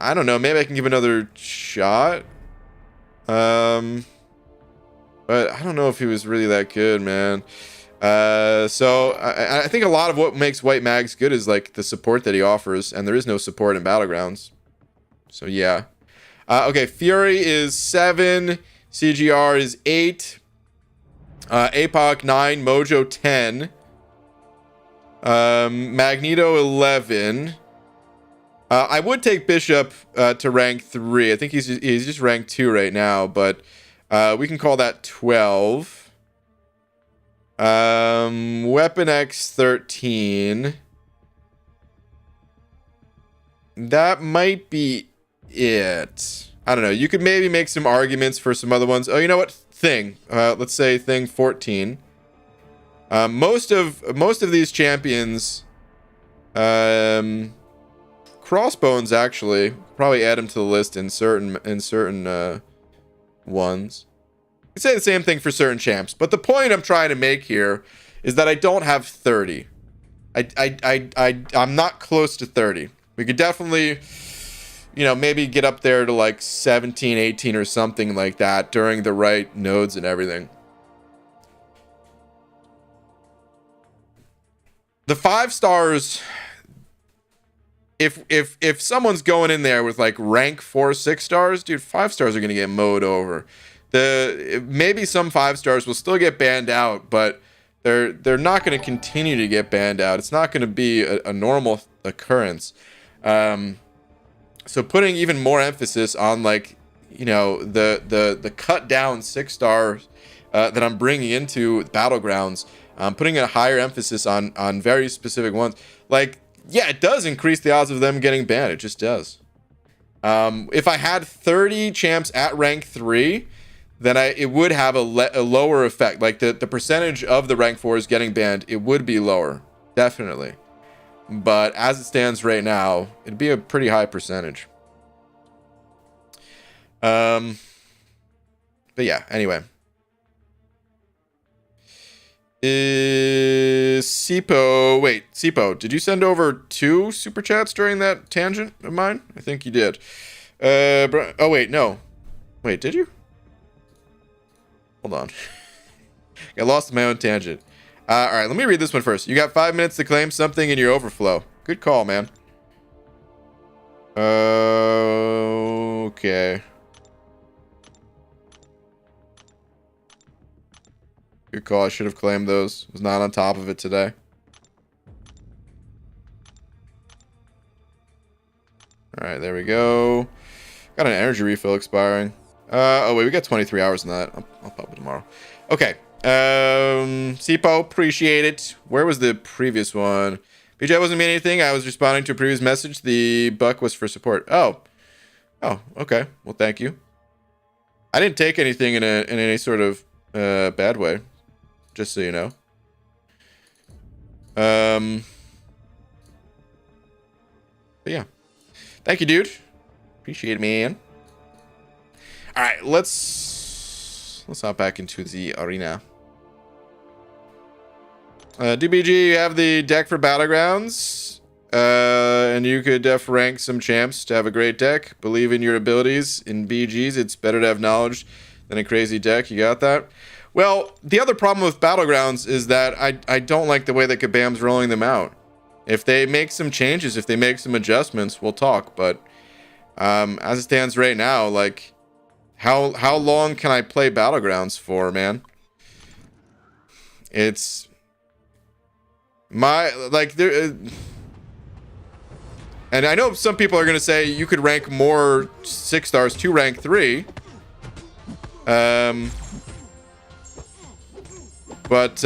I don't know. Maybe I can give another shot. But I don't know if he was really that good, man. So I think a lot of what makes White Mags good is like the support that he offers, and there is no support in Battlegrounds. So yeah. Okay, Fury is 7, CGR is 8, APOC 9, Mojo 10, Magneto 11. I would take Bishop to rank 3. I think he's just rank 2 right now, but we can call that 12. Weapon X 13. That might be it. I don't know. You could maybe make some arguments for some other ones. Oh, you know what? Thing. Let's say Thing 14. Most of these champions, Crossbones actually probably add him to the list in certain ones. I'd say the same thing for certain champs, but the point I'm trying to make here is that I don't have 30. I'm not close to 30. We could definitely, you know, maybe get up there to like 17, 18 or something like that during the right nodes and everything. The 5 stars, if someone's going in there with like rank 4 6 stars, dude, 5 stars are gonna get mowed over. Maybe some 5 stars will still get banned out, but they're not going to continue to get banned out. It's not going to be a normal occurrence. So putting even more emphasis on, like, you know, the cut down 6 stars that I'm bringing into Battlegrounds, putting a higher emphasis on very specific ones. Like, yeah, it does increase the odds of them getting banned. It just does. If I had 30 champs at rank 3, then it would have a lower effect. Like the percentage of the rank 4s getting banned, it would be lower, definitely. But as it stands right now, it'd be a pretty high percentage. But yeah, anyway. Sipo, did you send over 2 super chats during that tangent of mine? I think you did. Oh wait, no. Wait, did you? Hold on. I lost my own tangent. All right, let me read this one first. You got 5 minutes to claim something in your overflow. Good call, man. Okay. Good call. I should have claimed those. Was not on top of it today. All right, there we go. Got an energy refill expiring. Oh wait, we got 23 hours in that. I'll pop it tomorrow. Okay. Sipo, appreciate it. Where was the previous one? BJ wasn't meaning anything. I was responding to a previous message. The buck was for support. Oh, okay. Well, thank you. I didn't take anything in any sort of bad way, just so you know. But yeah, thank you, dude. Appreciate it, man. All right, let's hop back into the arena. DBG, you have the deck for Battlegrounds, and you could def rank some champs to have a great deck. Believe in your abilities. In BGs, it's better to have knowledge than a crazy deck. You got that? Well, the other problem with Battlegrounds is that I don't like the way that Kabam's rolling them out. If they make some changes, if they make some adjustments, we'll talk. But as it stands right now, like, how long can I play Battlegrounds for, man? It's my, like, there, and I know some people are gonna say you could rank more 6 stars to rank 3. But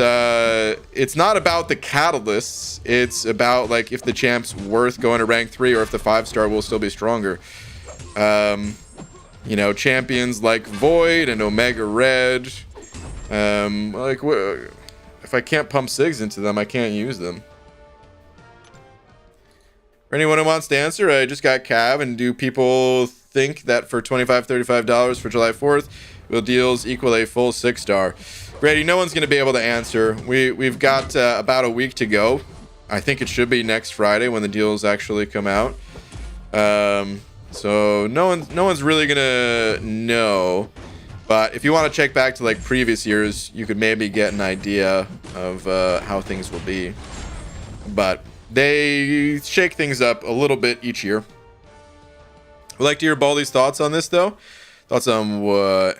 it's not about the catalysts. It's about, like, if the champ's worth going to rank 3 or if the 5-star will still be stronger. You know, champions like Void and Omega Red. Like, if I can't pump SIGs into them, I can't use them. For anyone who wants to answer, I just got Cav, and do people think that for $25, $35 for July 4th, will deals equal a full 6-star? Brady, no one's going to be able to answer. We've got about a week to go. I think it should be next Friday when the deals actually come out. So no one's really gonna know, but if you want to check back to, like, previous years, you could maybe get an idea of how things will be. But they shake things up a little bit each year. I'd like to hear Baldy's thoughts on this, though. Thoughts on what?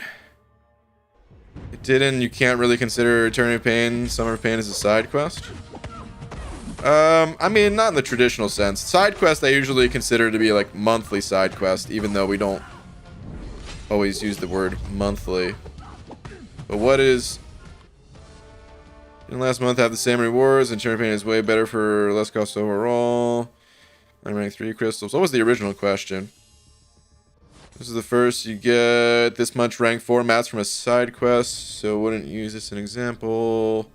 You can't really consider Eternity of Pain, Summer of Pain as a side quest? I mean, not in the traditional sense. Side quest I usually consider to be, like, monthly side quest, even though we don't always use the word monthly. But what is... Didn't last month have the same rewards, and Eternity of Pain is way better for less cost overall. I'm rank 3 crystals. What was the original question? This is the first you get this much rank 4 mats from a side quest, so wouldn't use this as an example.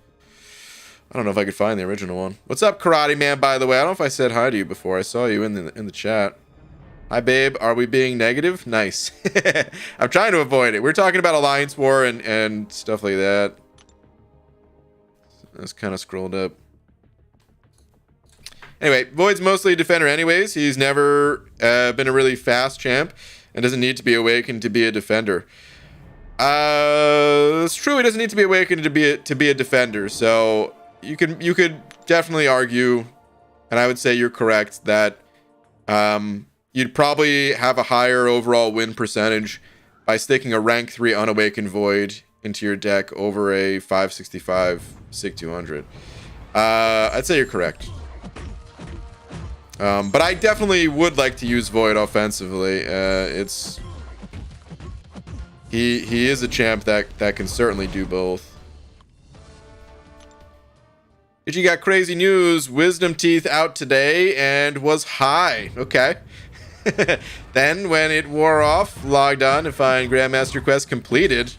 I don't know if I could find the original one. What's up, Karate Man, by the way? I don't know if I said hi to you before. I saw you in the chat. Hi, babe. Are we being negative? Nice. I'm trying to avoid it. We're talking about Alliance War and stuff like that. That's kind of scrolled up. Anyway, Void's mostly a defender anyways. He's never been a really fast champ and doesn't need to be awakened to be a defender. It's true, he doesn't need to be awakened to be a defender, so... You could definitely argue, and I would say you're correct, that You'd probably have a higher overall win percentage by sticking a rank 3 Unawakened Void into your deck over a 565 Sig 200. I'd say you're correct. But I definitely would like to use Void offensively. He is a champ that can certainly do both. You got crazy news. Wisdom Teeth out today and was high. Okay. Then when it wore off, logged on to find Grandmaster Quest completed.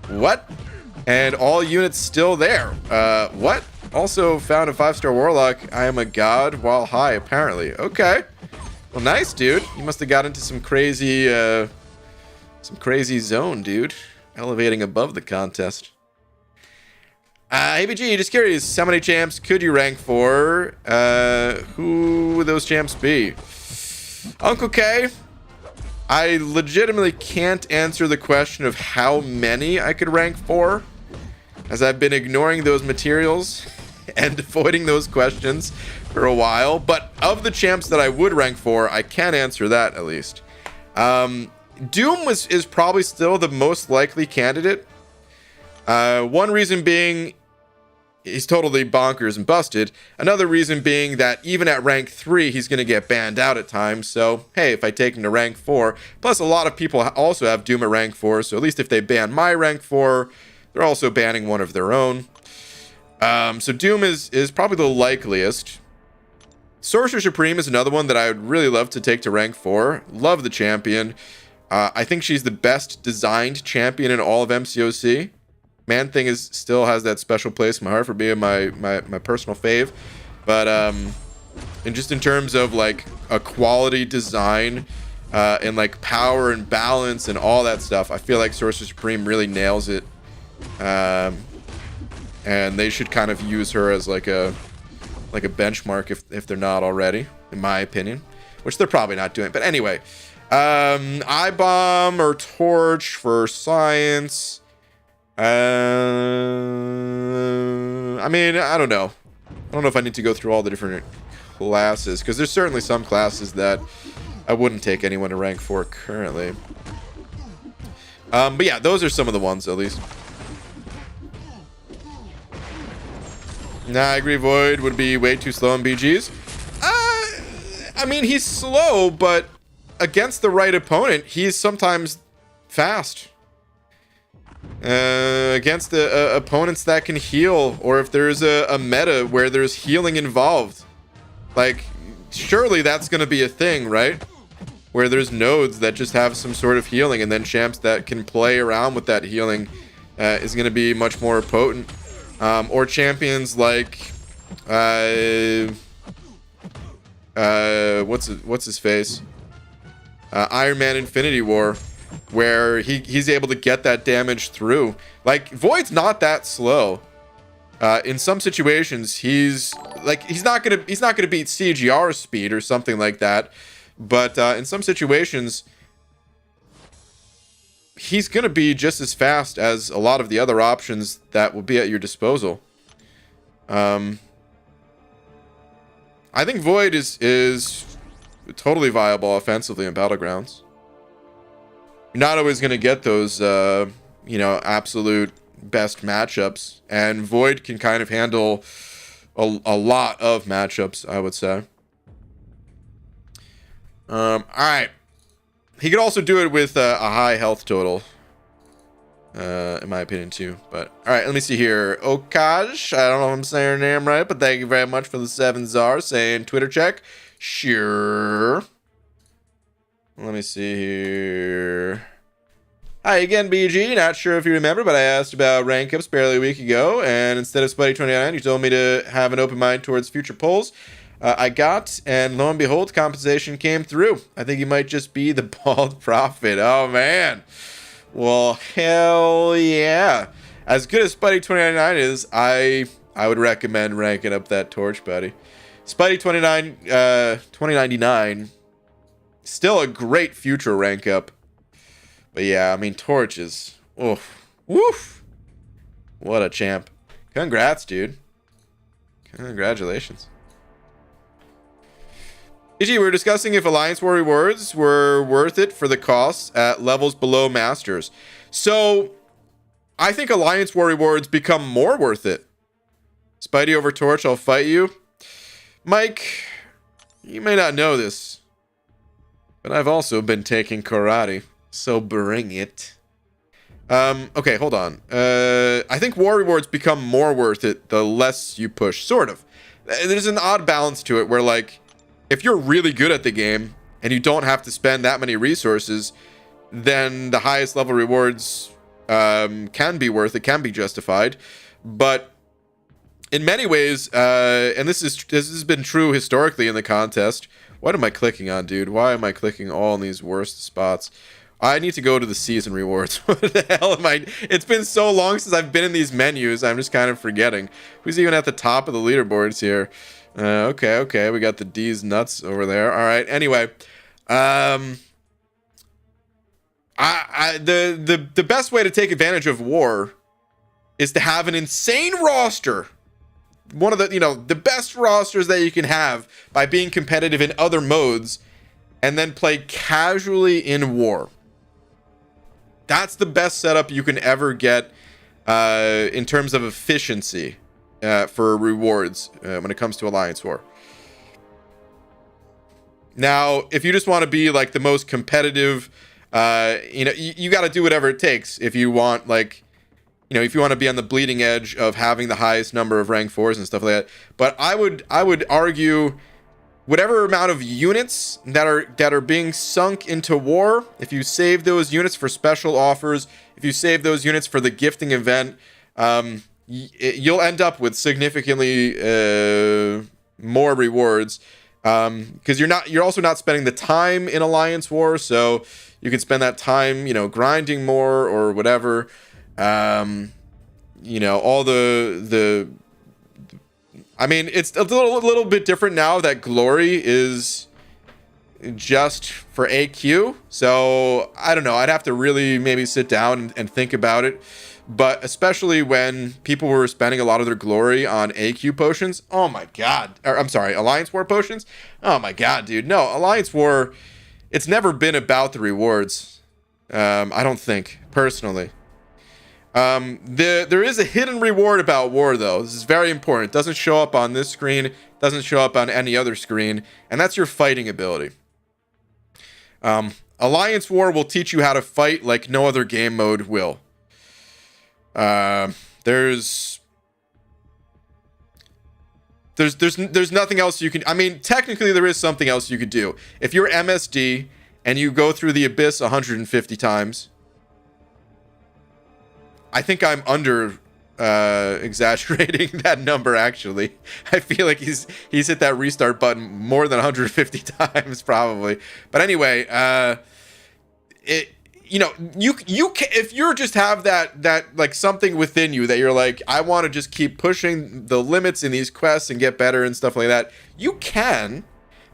What? And all units still there. What? Also found a 5-star Warlock. I am a god while high, apparently. Okay. Well, nice, dude. You must have got into some crazy zone, dude. Elevating above the contest. ABG, just curious, how many champs could you rank for? Who would those champs be? Uncle K, I legitimately can't answer the question of how many I could rank for, as I've been ignoring those materials and avoiding those questions for a while. But of the champs that I would rank for, I can answer that at least. Doom is probably still the most likely candidate. One reason being he's totally bonkers and busted. Another reason being that even at rank 3, he's going to get banned out at times. So, hey, if I take him to rank 4, plus a lot of people also have Doom at rank 4, so at least if they ban my rank 4, they're also banning one of their own. So Doom is probably the likeliest. Sorcerer Supreme is another one that I would really love to take to rank 4. Love the champion. I think she's the best designed champion in all of MCOC. Man Thing still has that special place in my heart for being my personal fave. But and just in terms of like a quality design and like power and balance and all that stuff, I feel like Sorcerer Supreme really nails it. And they should kind of use her as like a benchmark if they're not already, in my opinion, which they're probably not doing. But anyway, I-Bomb or Torch for Science. I mean, I don't know. I don't know if I need to go through all the different classes, because there's certainly some classes that I wouldn't take anyone to rank for currently. But yeah, those are some of the ones at least. Nah, I agree. Void would be way too slow in BGs. I mean, he's slow, but against the right opponent, he's sometimes fast. Against the opponents that can heal, or if there's a meta where there's healing involved, like surely that's going to be a thing, right? Where there's nodes that just have some sort of healing, and then champs that can play around with that healing is going to be much more potent. Or champions like what's his face, Iron Man Infinity War, where he's able to get that damage through. Like Void's not that slow. In some situations, he's not gonna beat CGR speed or something like that, but in some situations, he's gonna be just as fast as a lot of the other options that will be at your disposal. I think Void is totally viable offensively in Battlegrounds. You're not always going to get those, absolute best matchups. And Void can kind of handle a lot of matchups, I would say. All right. He could also do it with a high health total, in my opinion, too. But, all right, let me see here. Okaj, I don't know if I'm saying her name right, but thank you very much for the 7 czar saying Twitter check. Sure. Let me see here. Hi again, BG. Not sure if you remember, but I asked about rank ups barely a week ago, and instead of Spuddy29, you told me to have an open mind towards future polls. I got, and lo and behold, compensation came through. I think you might just be the bald prophet. Oh, man. Well, hell yeah. As good as Spuddy29 is, I would recommend ranking up that torch, buddy. Spuddy29, 2099, still a great future rank up. But yeah, I mean, Torch is... Oof. Woof. What a champ. Congrats, dude. Congratulations. GG, we're discussing if Alliance War rewards were worth it for the costs at levels below Masters. So, I think Alliance War rewards become more worth it. Spidey over Torch, I'll fight you. Mike, you may not know this, but I've also been taking karate, so bring it. Okay, hold on. I think war rewards become more worth it the less you push, sort of. There's an odd balance to it where, like, if you're really good at the game and you don't have to spend that many resources, then the highest level rewards can be worth it, can be justified. But in many ways, and this has been true historically in the contest. What am I clicking on, dude? Why am I clicking all in these worst spots? I need to go to the season rewards. What the hell am I? It's been so long since I've been in these menus. I'm just kind of forgetting. Who's even at the top of the leaderboards here? Okay. We got the D's nuts over there. All right. Anyway, the best way to take advantage of war is to have an insane roster. One of the, the best rosters that you can have by being competitive in other modes and then play casually in war. That's the best setup you can ever get in terms of efficiency for rewards when it comes to Alliance War. Now, if you just want to be like the most competitive, you got to do whatever it takes if you want, like, if you want to be on the bleeding edge of having the highest number of rank 4s and stuff like that. But I would argue whatever amount of units that are being sunk into war, if you save those units for special offers, if you save those units for the gifting event, you'll end up with significantly more rewards. Because you're also not spending the time in Alliance War, so you can spend that time, grinding more or whatever. All the I mean, it's a little bit different now that glory is just for AQ. So I don't know. I'd have to really maybe sit down and think about it. But especially when people were spending a lot of their glory on AQ potions. Oh my God. I'm sorry, Alliance War potions. Oh my God, dude. No, Alliance War, it's never been about the rewards. I don't think, personally. There is a hidden reward about war, though. This is very important. It doesn't show up on this screen, doesn't show up on any other screen, and that's your fighting ability. Alliance War will teach you how to fight like no other game mode will. There's nothing else you can. I mean, technically there is something else you could do. If you're MSD and you go through the abyss 150 times. I think I'm under exaggerating that number, actually. I feel like he's hit that restart button more than 150 times, probably. But anyway, you can, if you just have that like something within you that you're like, I want to just keep pushing the limits in these quests and get better and stuff like that, you can.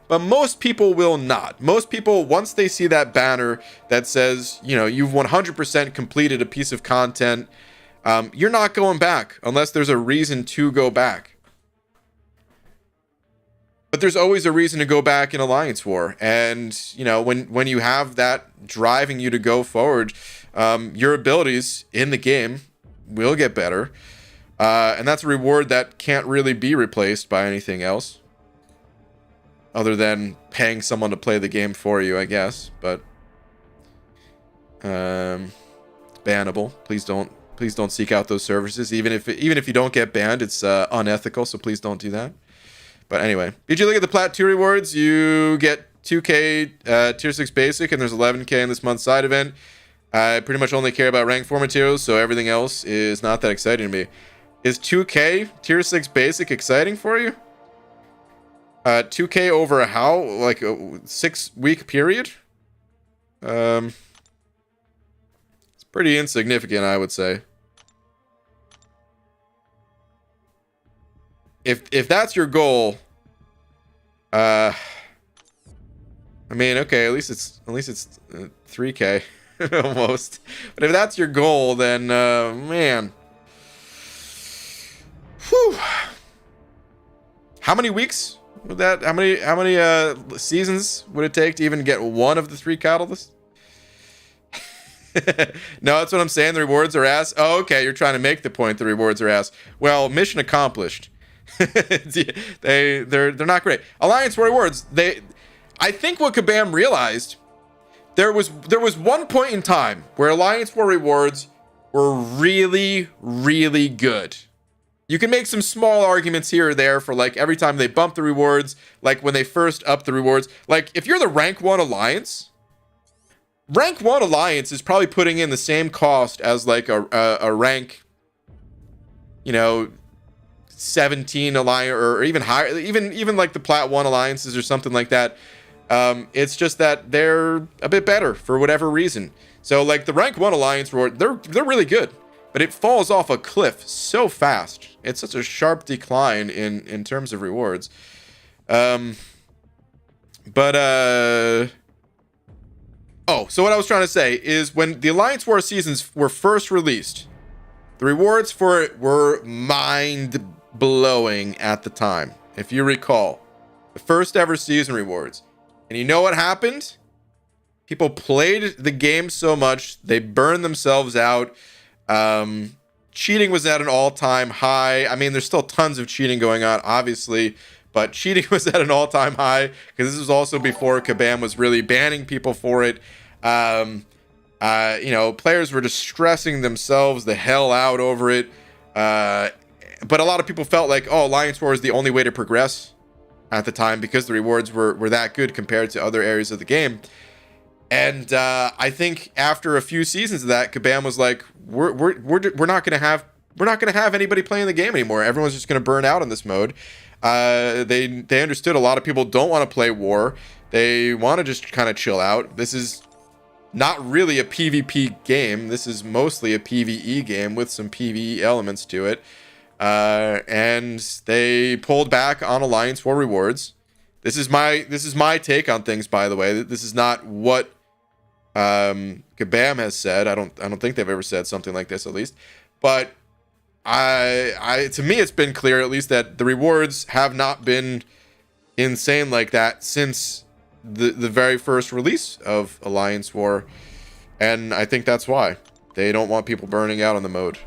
But most people will not. Most people, once they see that banner that says, you've 100% completed a piece of content, you're not going back unless there's a reason to go back. But there's always a reason to go back in Alliance War. And, when you have that driving you to go forward, your abilities in the game will get better. And that's a reward that can't really be replaced by anything else. Other than paying someone to play the game for you, I guess. But it's bannable. Please don't seek out those services. Even if you don't get banned, it's unethical. So please don't do that. But anyway, did you look at the Plat 2 rewards? You get 2K Tier 6 Basic, and there's 11K in this month's side event. I pretty much only care about rank 4 materials, so everything else is not that exciting to me. Is 2K Tier 6 Basic exciting for you? 2K over how? Like a 6-week period? It's pretty insignificant, I would say. If that's your goal, I mean, okay, at least it's 3K almost. But if that's your goal, then man, whew. How many weeks Would that how many seasons would it take to even get one of the 3 catalysts? No, that's what I'm saying. The rewards are ass. Oh, okay. You're trying to make the point the rewards are ass. Well, mission accomplished. They're not great. Alliance War rewards. I think what Kabam realized, there was one point in time where Alliance War rewards were really, really good. You can make some small arguments here or there for like every time they bump the rewards, like when they first up the rewards. Like if you're the rank 1 alliance, rank 1 alliance is probably putting in the same cost as like a rank, 17 alliance or even higher, even like the plat 1 alliances or something like that. It's just that they're a bit better for whatever reason. So like the rank 1 alliance reward, they're really good, but it falls off a cliff so fast. It's such a sharp decline in terms of rewards. So what I was trying to say is when the Alliance War seasons were first released, the rewards for it were mind-blowing at the time. If you recall, the first ever season rewards. And you know what happened? People played the game so much, they burned themselves out. Cheating was at an all-time high. I mean, there's still tons of cheating going on, obviously, but cheating was at an all-time high because this was also before Kabam was really banning people for it. Players were just stressing themselves the hell out over it. But a lot of people felt like, Alliance War is the only way to progress at the time because the rewards were that good compared to other areas of the game. And I think after a few seasons of that, Kabam was like, we're not gonna have anybody playing the game anymore. Everyone's just gonna burn out on this mode. They understood a lot of people don't want to play war. They want to just kind of chill out. This is not really a PvP game. This is mostly a PvE game with some PvE elements to it. And they pulled back on Alliance War rewards. This is my take on things, by the way. This is not what Kabam has said. I don't think they've ever said something like this, at least. But to me, it's been clear, at least, that the rewards have not been insane like that since the very first release of Alliance War. And I think that's why. They don't want people burning out on the mode.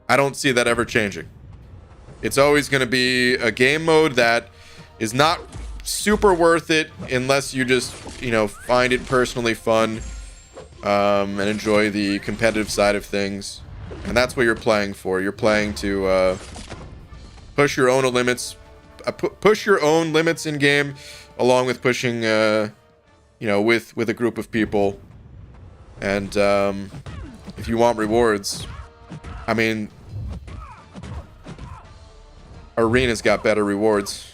I don't see that ever changing. It's always going to be a game mode that is not super worth it unless you just, find it personally fun and enjoy the competitive side of things. And that's what you're playing for. You're playing to push your own limits, in game, along with pushing, with a group of people. And if you want rewards, I mean, Arena's got better rewards.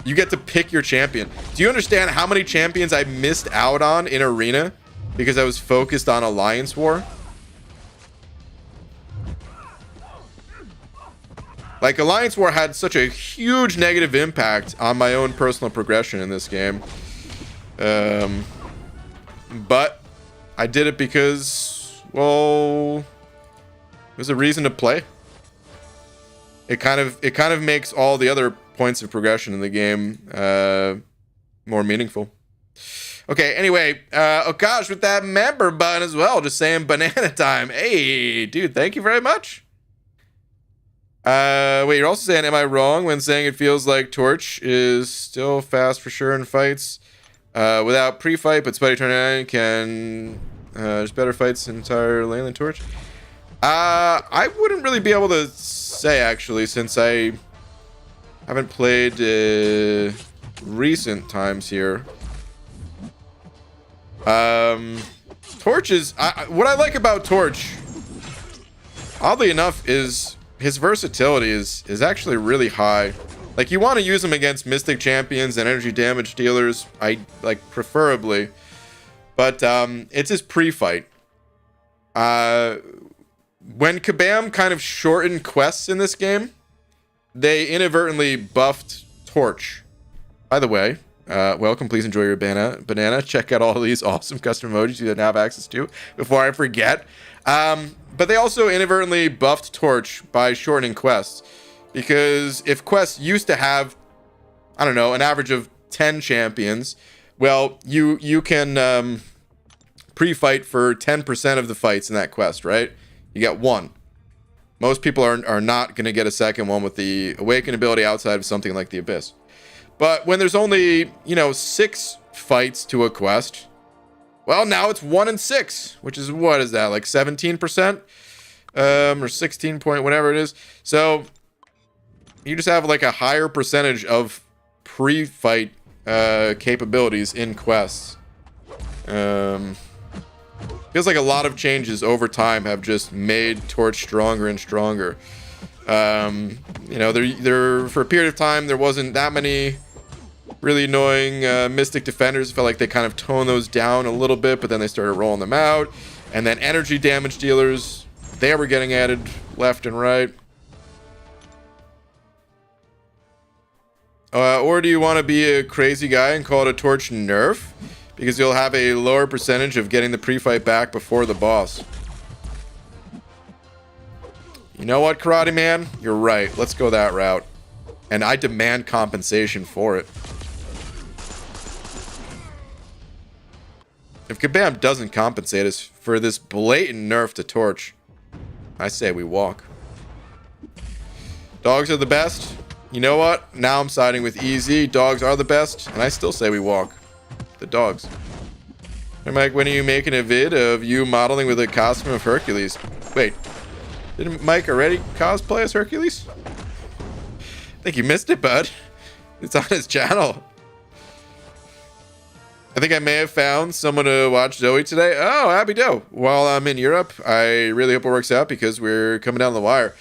You get to pick your champion. Do you understand how many champions I missed out on in Arena because I was focused on Alliance War? Like, Alliance War had such a huge negative impact on my own personal progression in this game. But I did it because, well, there's a reason to play. It kind of makes all the other points of progression in the game more meaningful. Okay, anyway, Akash with that member button as well, just saying banana time. Hey, dude, thank you very much. Wait, you're also saying, am I wrong when saying it feels like Torch is still fast for sure in fights without pre-fight, but Spidey 29 can there's better fights in entire lane than Torch? I wouldn't really be able to say, actually, since I haven't played recent times here. Torch is... what I like about Torch, oddly enough, is his versatility is actually really high. Like, you want to use him against Mystic champions and energy damage dealers, preferably. But it's his pre-fight. When Kabam kind of shortened quests in this game, they inadvertently buffed Torch. By the way, welcome, please enjoy your banana. Check out all these awesome custom emojis you didn't have access to before I forget. But they also inadvertently buffed Torch by shortening quests. Because if quests used to have, I don't know, an average of 10 champions, well, you can pre-fight for 10% of the fights in that quest, right? You get one. Most people are not going to get a second one with the Awaken ability outside of something like the Abyss. But when there's only, 6 fights to a quest, well, now it's 1 in 6, which is, what is that, like 17%? Or 16 point, whatever it is. So you just have like a higher percentage of pre-fight capabilities in quests. Feels like a lot of changes over time have just made Torch stronger and stronger. There for a period of time there wasn't that many really annoying Mystic Defenders. It felt like they kind of toned those down a little bit, but then they started rolling them out. And then energy damage dealers, they were getting added left and right. Or do you want to be a crazy guy and call it a Torch nerf? Because you'll have a lower percentage of getting the pre-fight back before the boss. You know what, Karate Man? You're right. Let's go that route. And I demand compensation for it. If Kabam doesn't compensate us for this blatant nerf to Torch, I say we walk. Dogs are the best. You know what? Now I'm siding with EZ. Dogs are the best, and I still say we walk. The dogs. Hey Mike, when are you making a vid of you modeling with a costume of Hercules? Wait, didn't Mike already cosplay as Hercules? I think you missed it, bud. It's on his channel. I think I may have found someone to watch Zoe today. Oh, happy dough. While I'm in Europe, I really hope it works out because we're coming down the wire.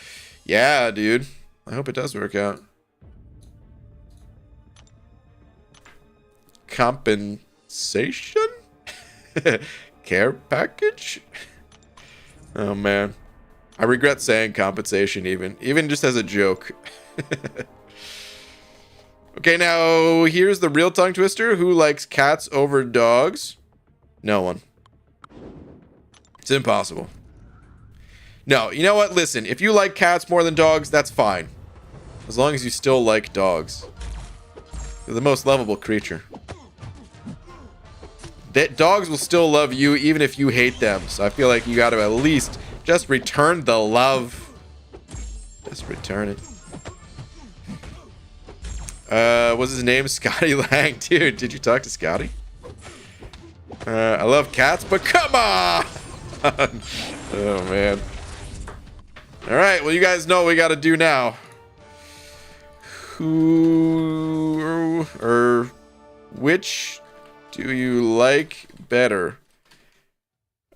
Yeah, dude. I hope it does work out. Compensation? Care package? Oh man, I regret saying compensation even just as a joke. Okay, now here's the real tongue twister. Who likes cats over dogs? No one. It's impossible. No, you know what? Listen, if you like cats more than dogs, that's fine. As long as you still like dogs. They're the most lovable creature. That dogs will still love you even if you hate them. So I feel like you got to at least just return the love. Just return it. What's his name? Scotty Lang. Dude, did you talk to Scotty? I love cats, but come on! Oh, man. Alright, well, you guys know what we got to do now. Who or which do you like better?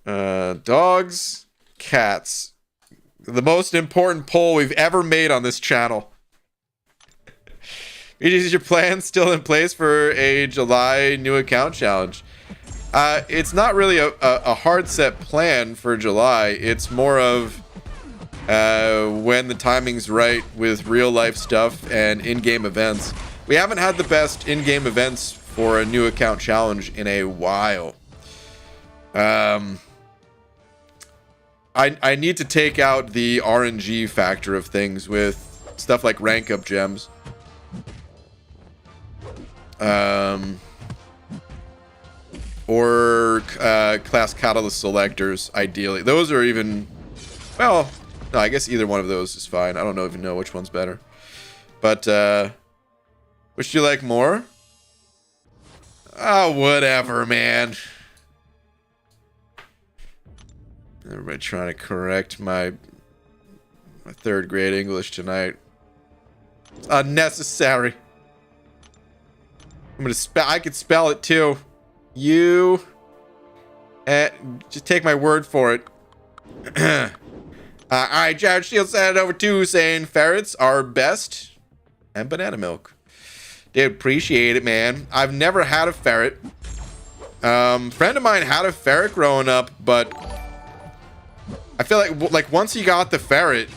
Dogs, cats. The most important poll we've ever made on this channel. Is your plan still in place for a July new account challenge? It's not really a hard set plan for July. It's more of when the timing's right with real life stuff and in-game events. We haven't had the best in-game events for a new account challenge in a while. I need to take out the RNG factor of things with stuff like rank up gems. Or class catalyst selectors, ideally. Those are even, well, no, I guess either one of those is fine. I don't even know which one's better. But, which do you like more? Oh, whatever, man. Everybody trying to correct my third grade English tonight. It's unnecessary. I'm gonna spell. I could spell it too. You. Just take my word for it. Alright, Jared Shields sent it over to saying ferrets are best and banana milk. Dude, appreciate it, man. I've never had a ferret. Friend of mine had a ferret growing up, but I feel like once he got the ferret,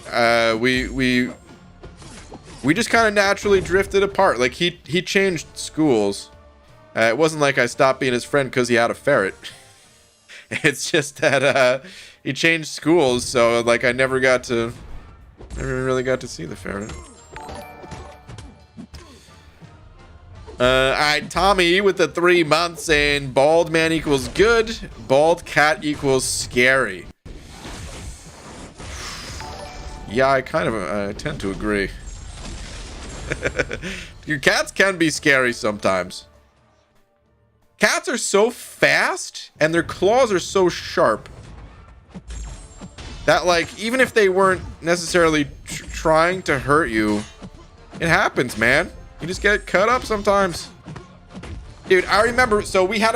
we just kind of naturally drifted apart. Like he changed schools. It wasn't like I stopped being his friend because he had a ferret. It's just that he changed schools, so like I never really got to see the ferret. All right, Tommy with the 3 months saying bald man equals good, bald cat equals scary. Yeah, I kind of tend to agree. Your cats can be scary sometimes. Cats are so fast and their claws are so sharp that, like, even if they weren't necessarily trying to hurt you, it happens, man. You just get cut up sometimes. Dude, I remember, so we had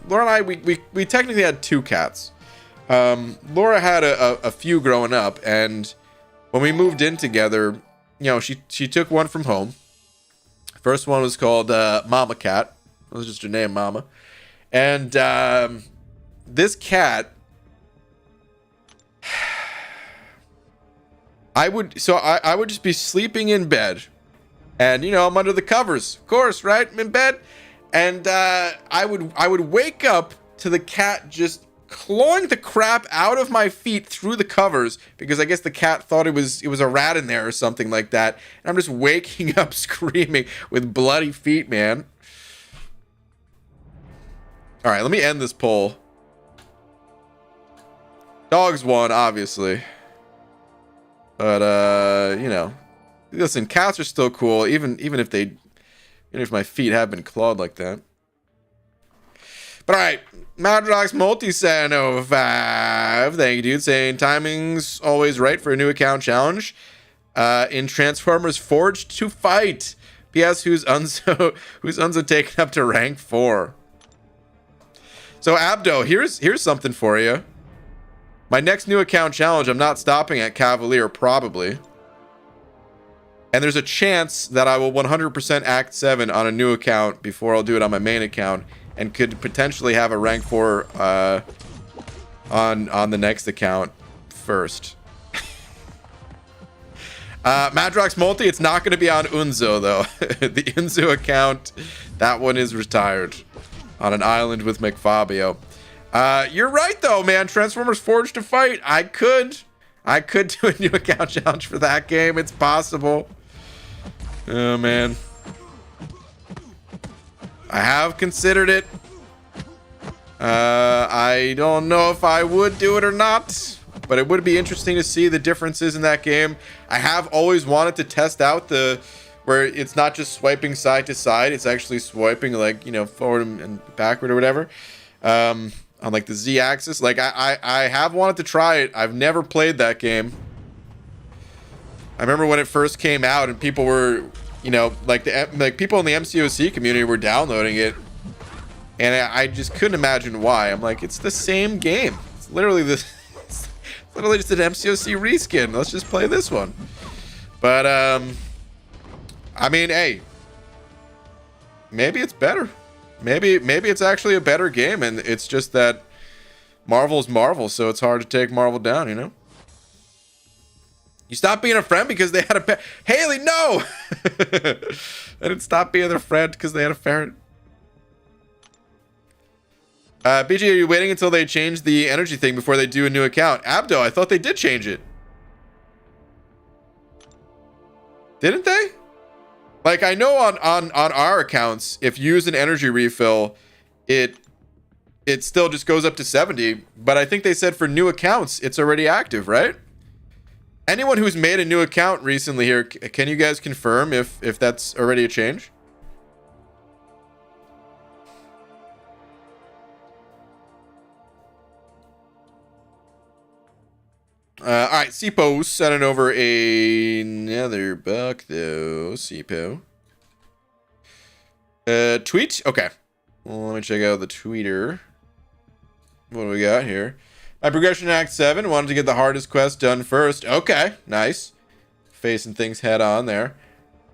Laura and I, we technically had 2 cats. Laura had a few growing up, and when we moved in together, you know, she took one from home. First one was called Mama Cat. That was just her name, Mama. And this cat, I would just be sleeping in bed, and, you know, I'm under the covers, of course, right? I'm in bed, and I would wake up to the cat just clawing the crap out of my feet through the covers, because I guess the cat thought it was a rat in there or something like that. And I'm just waking up screaming with bloody feet, man. All right, let me end this poll. Dogs won, obviously. But you know, listen, cats are still cool, even if my feet have been clawed like that. But all right, Madrox Multi-San over 5. Thank you, dude. Saying timing's always right for a new account challenge. In Transformers Forged to Fight. P.S. Who's Unzo taken up to rank 4? So Abdo, here's something for you. My next new account challenge, I'm not stopping at Cavalier, probably. And there's a chance that I will 100% Act 7 on a new account before I'll do it on my main account, and could potentially have a rank 4 on the next account first. Madrox Multi, it's not going to be on Unzo, though. The Unzo account, that one is retired on an island with McFabio. You're right, though, man. Transformers Forged to Fight. I could do a new account challenge for that game. It's possible. Oh, man. I have considered it. I don't know if I would do it or not, but it would be interesting to see the differences in that game. I have always wanted to test out where it's not just swiping side to side, it's actually swiping, like, you know, forward and backward or whatever, on like the Z axis. Like I have wanted to try it. I've never played that game. I remember when it first came out and people were, you know, like people in the MCOC community were downloading it, and I just couldn't imagine why. I'm like, it's the same game. It's literally this. It's literally just an MCOC reskin. Let's just play this one. But I mean, hey, maybe it's better. Maybe it's actually a better game, and it's just that Marvel's Marvel, so it's hard to take Marvel down, you know? You stopped being a friend because they had a pet. Haley, no! I didn't stop being their friend because they had a ferret. BG, are you waiting until they change the energy thing before they do a new account? Abdo, I thought they did change it. Didn't they? Like, I know on our accounts, if you use an energy refill, it still just goes up to 70. But I think they said for new accounts, it's already active, right? Anyone who's made a new account recently here, can you guys confirm if that's already a change? All right, Sipo sending over another buck, though. Sipo. Tweet? Okay. Well, let me check out the tweeter. What do we got here? My progression in Act 7. Wanted to get the hardest quest done first. Okay, nice. Facing things head on there.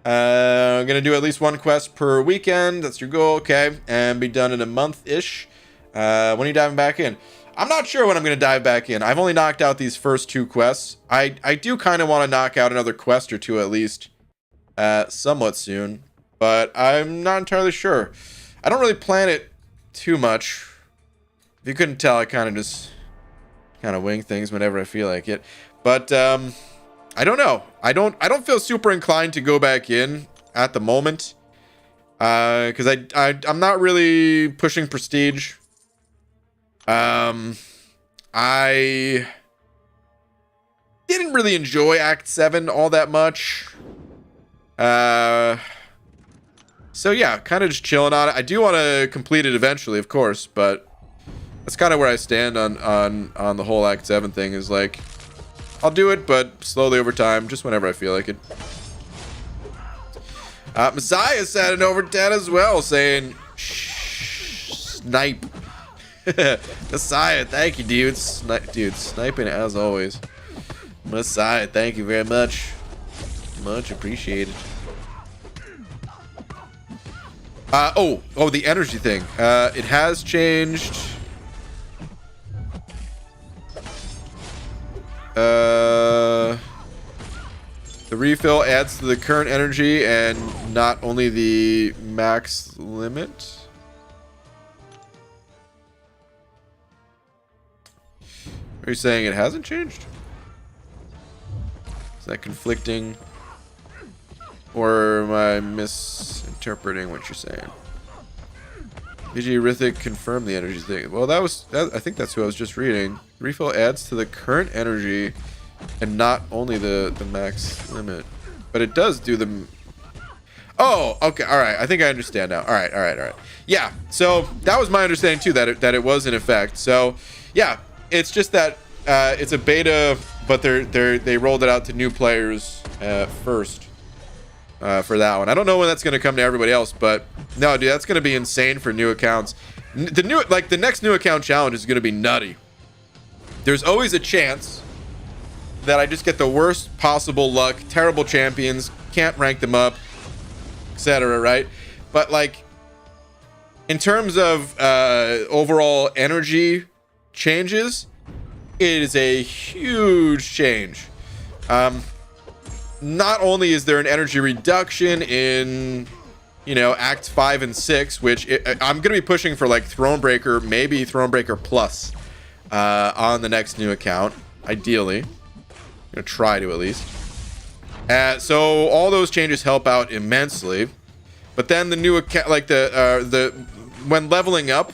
I'm going to do at least one quest per weekend. That's your goal. Okay. And be done in a month-ish. When are you diving back in? I'm not sure when I'm going to dive back in. I've only knocked out these first 2 quests. I do kind of want to knock out another quest or 2 at least. Somewhat soon. But I'm not entirely sure. I don't really plan it too much. If you couldn't tell, I kind of wing things whenever I feel like it. But I don't know. I don't feel super inclined to go back in at the moment. Because I'm not really pushing prestige. I didn't really enjoy Act 7 all that much. So yeah, kind of just chilling on it. I do want to complete it eventually, of course, but that's kind of where I stand on the whole Act 7 thing. Is like, I'll do it, but slowly over time, just whenever I feel like it. Messiah said it over 10 as well, saying, snipe. Messiah, thank you, dude. Dude, sniping as always. Messiah, thank you very much. Much appreciated. Oh, the energy thing. It has changed. The refill adds to the current energy and not only the max limit. Are you saying it hasn't changed? Is that conflicting? Or am I misinterpreting what you're saying? PG Rithik confirmed the energy thing. Well, I think that's who I was just reading. Refill adds to the current energy and not only the max limit. But it does do the... Oh, okay. All right. I think I understand now. All right. Yeah. So that was my understanding too, that it was in effect. So yeah, it's just that it's a beta, but they rolled it out to new players first. For that one. I don't know when that's going to come to everybody else, but no, dude, that's going to be insane for new accounts. The next new account challenge is going to be nutty. There's always a chance that I just get the worst possible luck, terrible champions, can't rank them up, etc., right? But like, in terms of overall energy changes, it is a huge change. Not only is there an energy reduction in, Act 5 and 6, which I'm going to be pushing for like Thronebreaker, maybe Thronebreaker Plus on the next new account, ideally. I'm going to try to at least. So all those changes help out immensely. But then the new account, like when leveling up,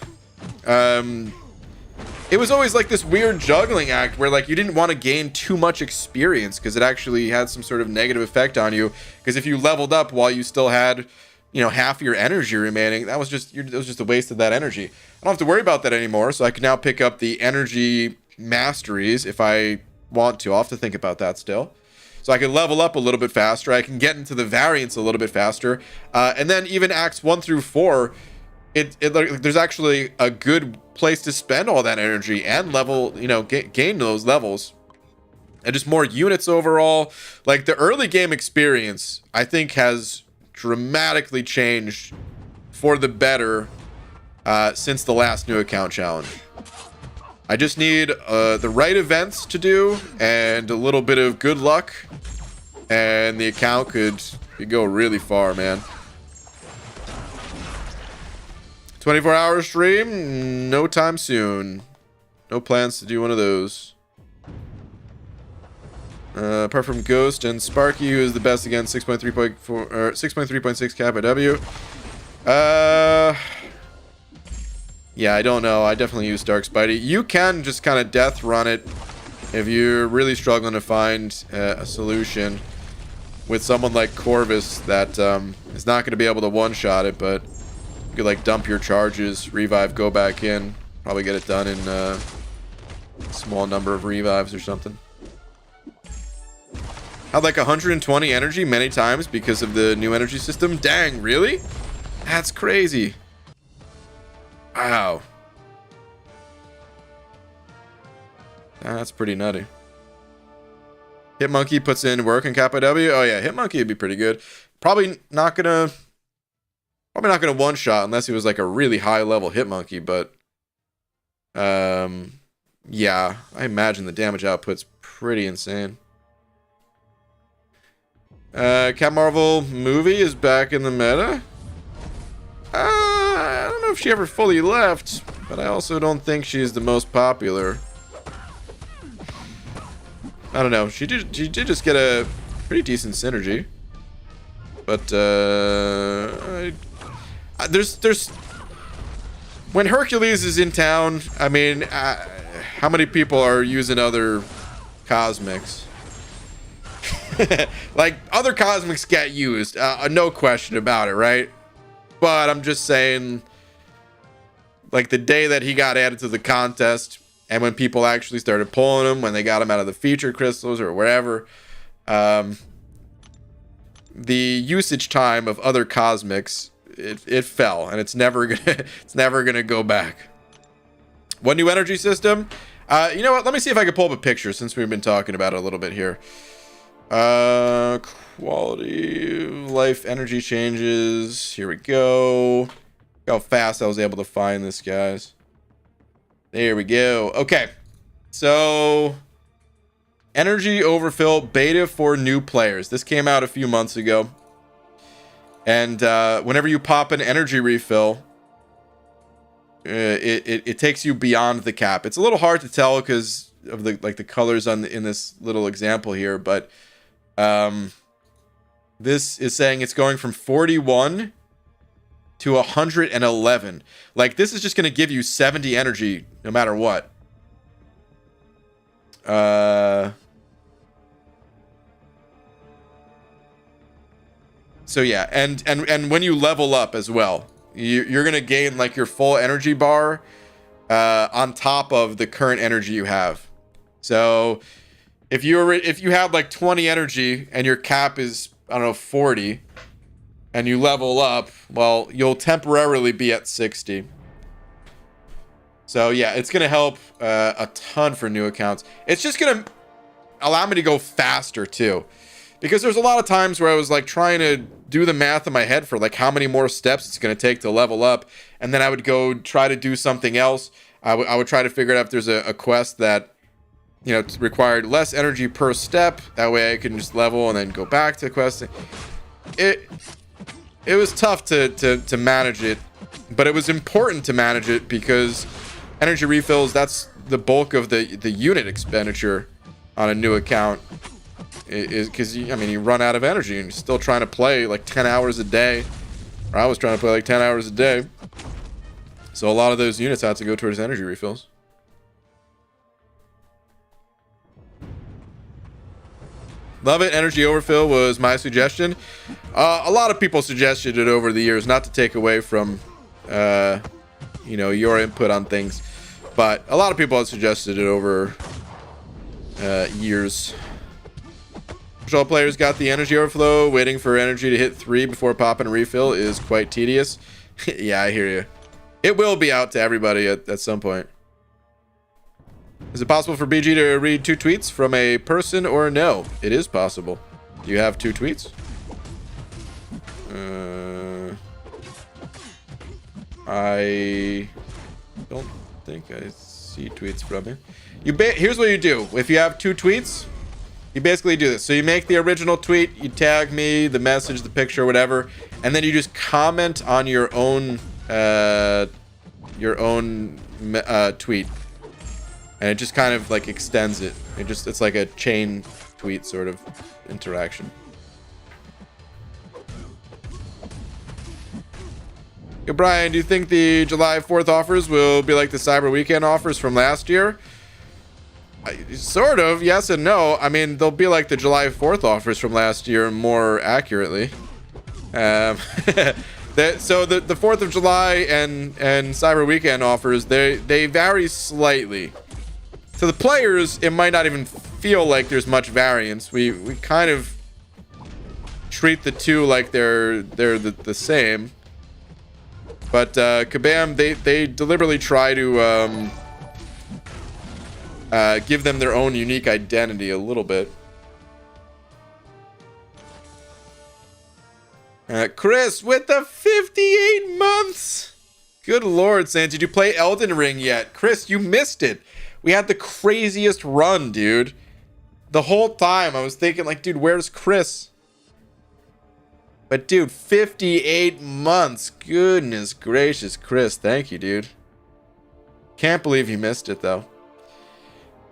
it was always like this weird juggling act where like you didn't want to gain too much experience because it actually had some sort of negative effect on you. Because if you leveled up while you still had, half your energy remaining, that was just a waste of that energy. I don't have to worry about that anymore. So I can now pick up the energy masteries if I want to. I'll have to think about that still. So I can level up a little bit faster. I can get into the variants a little bit faster. And then even Acts 1 through 4, there's actually a good place to spend all that energy and level, gain those levels. And just more units overall. Like the early game experience, I think has dramatically changed for the better since the last new account challenge. I just need the right events to do and a little bit of good luck, and the account could go really far, man. 24-hour stream, no time soon. No plans to do one of those. Apart from Ghost and Sparky, who is the best against 6.3.4 or 6.3.6 Kappa W. Yeah, I don't know. I definitely use Dark Spidey. You can just kind of death run it if you're really struggling to find a solution with someone like Corvus that is not going to be able to one-shot it, but you could like dump your charges, revive, go back in, probably get it done in a small number of revives or something. Had like 120 energy many times because of the new energy system. Dang, really? That's crazy. Wow. That's pretty nutty. Hitmonkey puts in work in Kappa W. Oh yeah, Hitmonkey would be pretty good. Probably not gonna one shot unless he was like a really high level Hitmonkey, but yeah, I imagine the damage output's pretty insane. Cat Marvel movie is back in the meta. I don't know if she ever fully left, but I also don't think she's the most popular. I don't know. She did just get a pretty decent synergy. But there's when Hercules is in town, I mean, how many people are using other cosmics? Like, other cosmics get used, no question about it, right? But I'm just saying, like, the day that he got added to the contest, and when people actually started pulling him, when they got him out of the feature crystals or wherever, the usage time of other cosmics, it fell, and it's never gonna go back. What new energy system? You know what? Let me see if I can pull up a picture since we've been talking about it a little bit here. Quality of life energy changes. Here we go. Look how fast I was able to find this, guys. There we go. Okay. So, energy overfill beta for new players. This came out a few months ago. And whenever you pop an energy refill, it takes you beyond the cap. It's a little hard to tell because of the colors in this little example here, but this is saying it's going from 41 to 111. Like, this is just going to give you 70 energy no matter what. So yeah, and when you level up as well, you're going to gain like your full energy bar on top of the current energy you have. So if you had like 20 energy and your cap is, I don't know, 40, and you level up, well, you'll temporarily be at 60. So yeah, it's gonna help a ton for new accounts. It's just gonna allow me to go faster too, because there's a lot of times where I was like trying to do the math in my head for like how many more steps it's gonna take to level up, and then I would go try to do something else. I would try to figure out if there's a quest that, you know, required less energy per step. That way I can just level and then go back to the quest. It was tough to manage it, but it was important to manage it because energy refills, that's the bulk of the unit expenditure on a new account. Is because, I mean, you run out of energy and you're still trying to play like 10 hours a day. Or I was trying to play like 10 hours a day. So a lot of those units had to go towards energy refills. Love it. Energy overfill was my suggestion. A lot of people suggested it over the years, not to take away from, you know, your input on things, but a lot of people have suggested it over years. All players got the energy overflow. Waiting for energy to hit 3 before popping a refill is quite tedious. Yeah, I hear you. It will be out to everybody at some point. Is it possible for BG to read 2 tweets from a person or no? It is possible. Do you have 2 tweets? I don't think I see tweets from you. Here's what you do. If you have 2 tweets, you basically do this. So you make the original tweet, you tag me, the message, the picture, whatever, and then you just comment on your own tweet. And it just kind of like extends it. It's like a chain tweet sort of interaction. Hey, Brian, do you think the July 4th offers will be like the Cyber Weekend offers from last year? Sort of, yes and no. I mean, they'll be like the July 4th offers from last year more accurately. So the 4th of July and Cyber Weekend offers, they vary slightly. To the players, it might not even feel like there's much variance. We kind of treat the two like they're the same. But Kabam, they deliberately try to give them their own unique identity a little bit. Chris with the 58 months. Good Lord, Sans. Did you play Elden Ring yet? Chris, you missed it. We had the craziest run, dude. The whole time I was thinking, like, dude, where's Chris? But, dude, 58 months. Goodness gracious, Chris. Thank you, dude. Can't believe you missed it, though.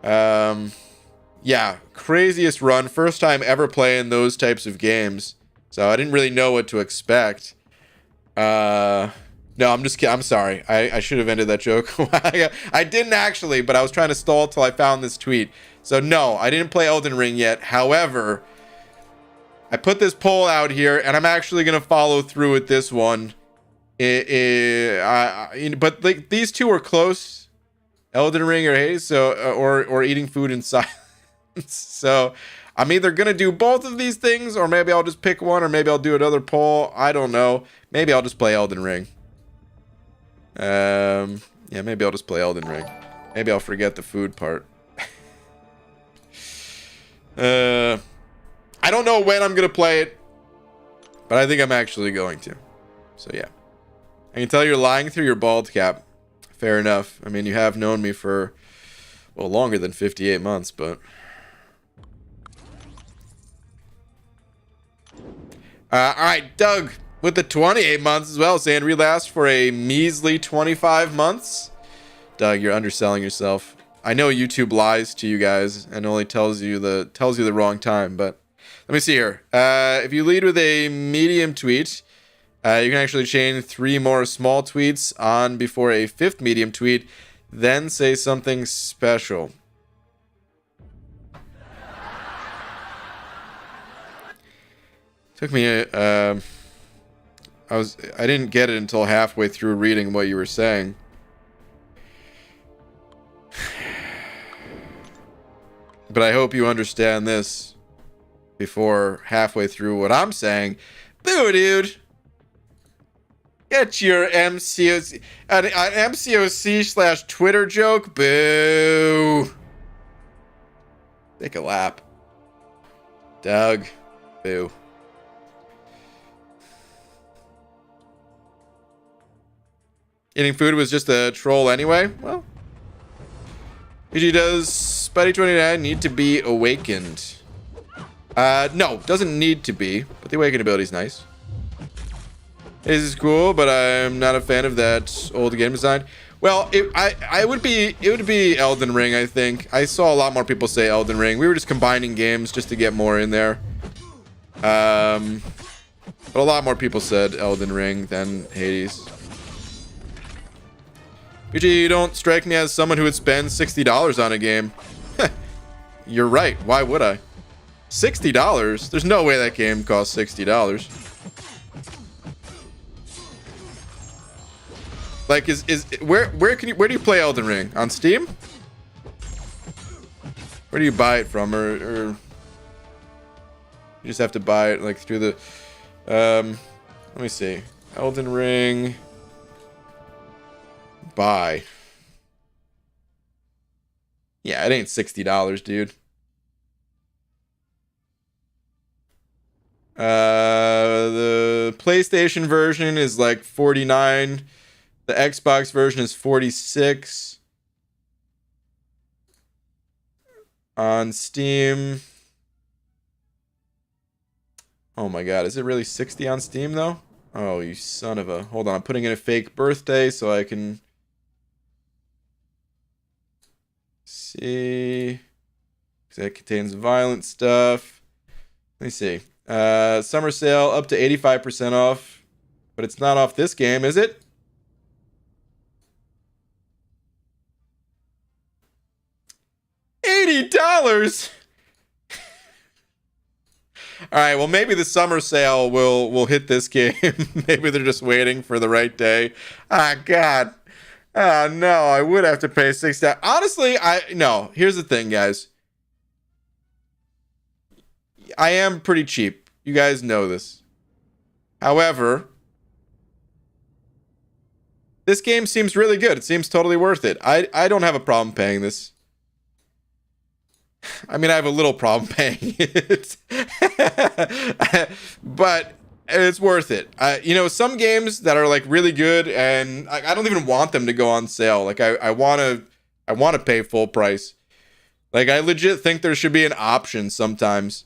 Yeah, craziest run. First time ever playing those types of games. So I didn't really know what to expect. No, I'm just kidding. I'm sorry. I should have ended that joke. I didn't actually, but I was trying to stall till I found this tweet. So no, I didn't play Elden Ring yet. However, I put this poll out here, and I'm actually going to follow through with this one. But like, these two are close. Elden Ring or Hades, so or eating food in silence. So I'm either gonna do both of these things, or maybe I'll just pick one, or maybe I'll do another poll. I don't know. Maybe I'll just play Elden Ring. Yeah, maybe I'll just play Elden Ring. Maybe I'll forget the food part. I don't know when I'm gonna play it, but I think I'm actually going to. So yeah, I can tell you're lying through your bald cap. Fair enough. I mean, you have known me for, well, longer than 58 months, but... Alright, Doug, with the 28 months as well, saying relapse for a measly 25 months. Doug, you're underselling yourself. I know YouTube lies to you guys and only tells you the wrong time, but let me see here. If you lead with a medium tweet, you can actually chain 3 more small tweets on before a 5th medium tweet, then say something special. Took me I didn't get it until halfway through reading what you were saying. But I hope you understand this before halfway through what I'm saying. Boo, dude. Get your MCOC, an MCOC / Twitter joke. Boo. Take a lap. Doug. Boo. Eating food was just a troll anyway. Well, usually does Spidey 29 need to be awakened? No, doesn't need to be, but the awaken ability is nice. This is cool, but I'm not a fan of that old game design. Well, it would be Elden Ring, I think. I saw a lot more people say Elden Ring. We were just combining games just to get more in there. But a lot more people said Elden Ring than Hades. Usually you don't strike me as someone who would spend $60 on a game. You're right. Why would I? $60? There's no way that game costs $60. Like, where do you play Elden Ring? On Steam? Where do you buy it from? Or you just have to buy it like through the let me see. Elden Ring buy. Yeah, it ain't $60, dude. The PlayStation version is like $49. The Xbox version is $46. On Steam. Oh my god, is it really $60 on Steam though? Oh, you son of a... Hold on, I'm putting in a fake birthday so I can see. That contains violent stuff. Let me see. Summer sale up to 85% off. But it's not off this game, is it? $80. All right, well, maybe the summer sale will hit this game. Maybe they're just waiting for the right day. Ah, God. Oh, no, I would have to pay $60. Honestly, no. Here's the thing, guys. I am pretty cheap. You guys know this. However, this game seems really good. It seems totally worth it. I don't have a problem paying this. I mean, I have a little problem paying it. But it's worth it. You know, some games that are like really good and I don't even want them to go on sale. Like I want to pay full price. Like I legit think there should be an option sometimes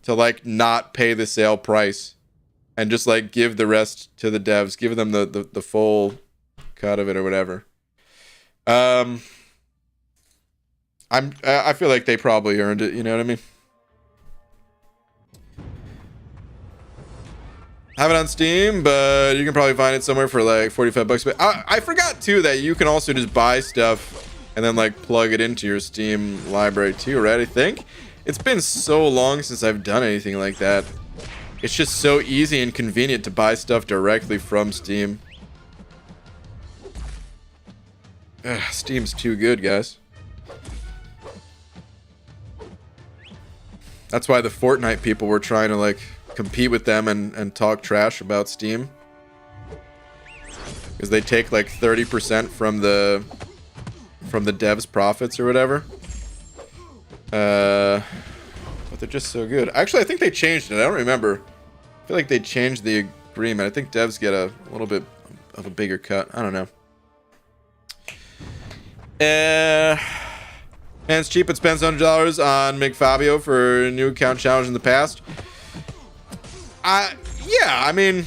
to like not pay the sale price and just like give the rest to the devs, give them the full cut of it or whatever. I feel like they probably earned it, you know what I mean? Have it on Steam, but you can probably find it somewhere for like 45 bucks. But I forgot too that you can also just buy stuff and then like plug it into your Steam library too, right? I think it's been so long since I've done anything like that. It's just so easy and convenient to buy stuff directly from Steam. Ugh, Steam's too good, guys. That's why the Fortnite people were trying to like compete with them and talk trash about Steam. Because they take like 30% from the devs' profits or whatever. But they're just so good. Actually, I think they changed it. I don't remember. I feel like they changed the agreement. I think devs get a little bit of a bigger cut. I don't know. Man, it's cheap. It spends $100 on McFabio for a new account challenge in the past. Yeah, I mean,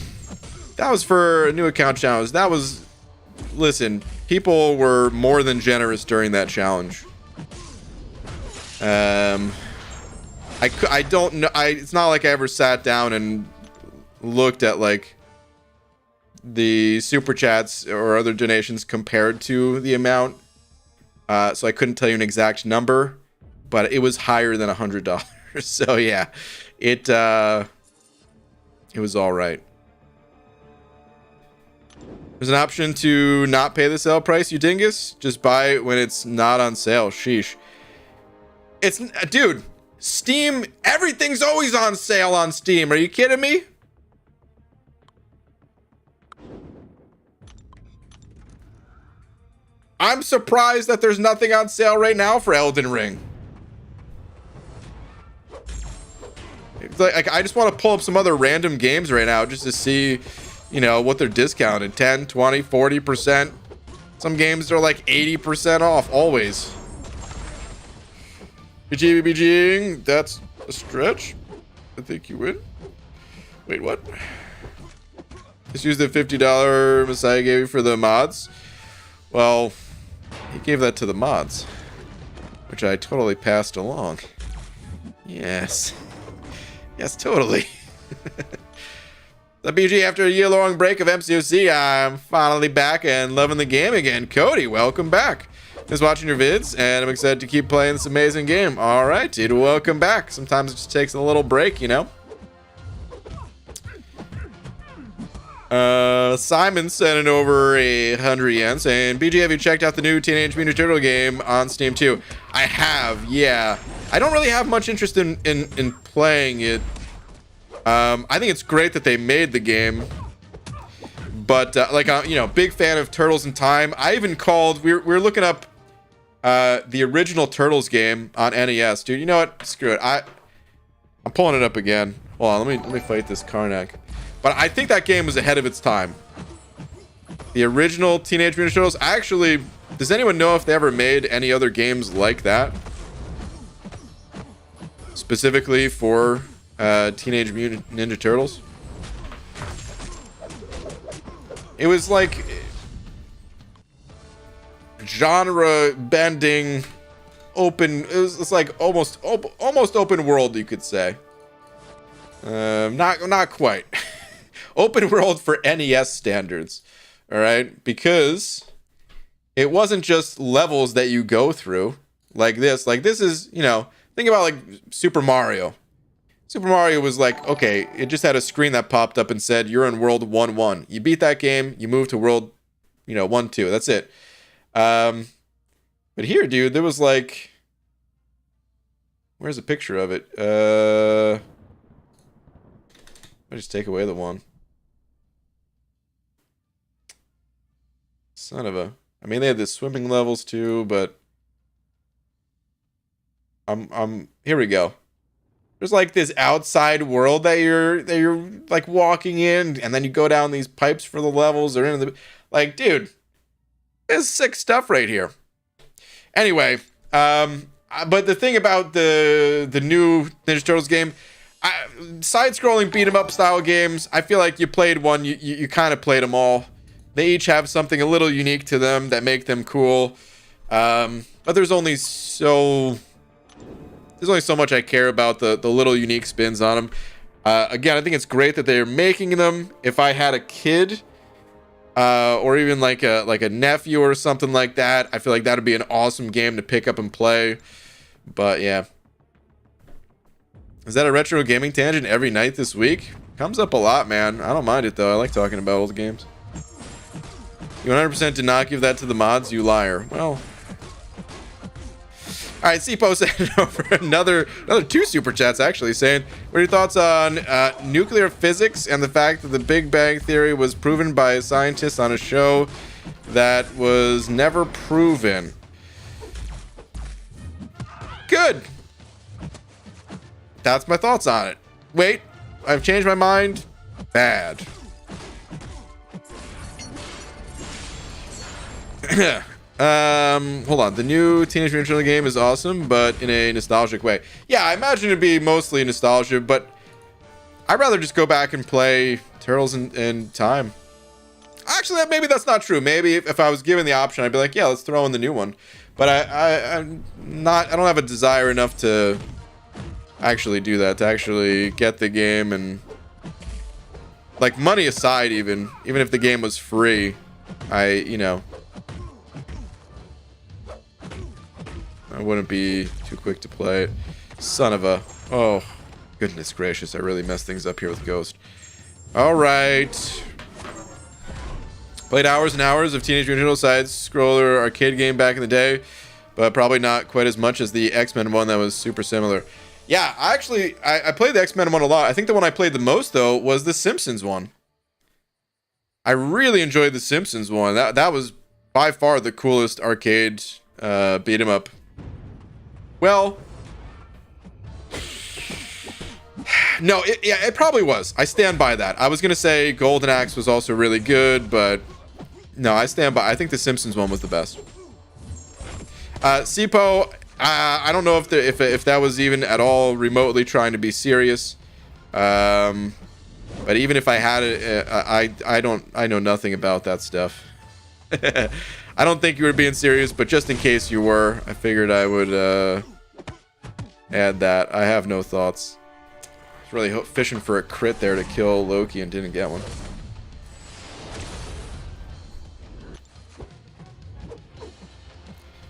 that was for a new account challenge. That was, listen, people were more than generous during that challenge. I don't know. It's not like I ever sat down and looked at like the super chats or other donations compared to the amount. So I couldn't tell you an exact number, but it was higher than $100. So yeah, it was all right. There's an option to not pay the sale price, you dingus. Just buy it when it's not on sale. Sheesh. It's, dude, Steam, everything's always on sale on Steam. Are you kidding me? I'm surprised that there's nothing on sale right now for Elden Ring. It's like I just want to pull up some other random games right now just to see, you know, what they're discounted. 10, 20, 40%. Some games are like 80% off always. BGing, that's a stretch. I think you win. Wait, what? Just use the $50 Messiah gave you for the mods. Well, he gave that to the mods, which I totally passed along. Yes. Yes, totally. The BG, after a year-long break of MCOC, I'm finally back and loving the game again. Cody, welcome back. Just watching your vids, and I'm excited to keep playing this amazing game. All right, dude, welcome back. Sometimes it just takes a little break, you know? Simon sending over 100 yen saying, BG, have you checked out the new Teenage Mutant Ninja Turtle game on Steam too? I have, yeah. I don't really have much interest in playing it. I think it's great that they made the game. But, you know, big fan of Turtles in Time. I even called, we're looking up the original Turtles game on NES. Dude, you know what? Screw it. I'm pulling it up again. Hold on, let me fight this Karnak. But I think that game was ahead of its time. The original Teenage Mutant Ninja Turtles. Actually, does anyone know if they ever made any other games like that? Specifically for Teenage Mutant Ninja Turtles? It was like genre bending, open. It's like almost open world, you could say. Not quite. Open world for NES standards. All right, because it wasn't just levels that you go through like this. Like this is, you know, think about like Super Mario. Super Mario was like, okay, it just had a screen that popped up and said, you're in world 1-1. You beat that game, you move to world, you know, 1-2. That's it. But here, dude, there was like, where's a picture of it? I just take away the one. Son of a, I mean, they had the swimming levels too, but here we go. There's like this outside world that you're like walking in, and then you go down these pipes for the levels or in the, like, dude, there's sick stuff right here. Anyway, but the thing about the new Ninja Turtles game, side-scrolling beat-em-up style games, I feel like you played one, you kind of played them all. They each have something a little unique to them that make them cool. But there's only so much I care about the little unique spins on them. Again, I think it's great that they're making them. If I had a kid, or even like a nephew or something like that, I feel like that'd be an awesome game to pick up and play. But yeah. Is that a retro gaming tangent every night this week? Comes up a lot, man. I don't mind it though. I like talking about old games. You 100% did not give that to the mods, you liar. Well. All right, Cpo sent over another 2 super chats actually, saying, what are your thoughts on nuclear physics and the fact that the Big Bang Theory was proven by scientists on a show that was never proven? Good. That's my thoughts on it. Wait, I've changed my mind. Bad. Hold on. The new Teenage Mutant Ninja game is awesome, but in a nostalgic way. Yeah, I imagine it'd be mostly nostalgia, but I'd rather just go back and play Turtles in Time. Actually, maybe that's not true. Maybe if I was given the option, I'd be like, yeah, let's throw in the new one. But I don't have a desire enough to actually do that, to actually get the game. And like, money aside, even if the game was free, I wouldn't be too quick to play it. Son of a... Oh, goodness gracious. I really messed things up here with Ghost. All right. Played hours and hours of Teenage Mutant Ninja side-scroller arcade game back in the day, but probably not quite as much as the X-Men one that was super similar. Yeah, I played the X-Men one a lot. I think the one I played the most, though, was the Simpsons one. I really enjoyed the Simpsons one. That was by far the coolest arcade beat-em-up. Well, no, it probably was. I stand by that. I was going to say Golden Axe was also really good, but no, I stand by. I think the Simpsons one was the best. Sipo, I don't know if that was even at all remotely trying to be serious. But even if I had it, I know nothing about that stuff. I don't think you were being serious, but just in case you were, I figured I would add that. I have no thoughts. I was really fishing for a crit there to kill Loki and didn't get one.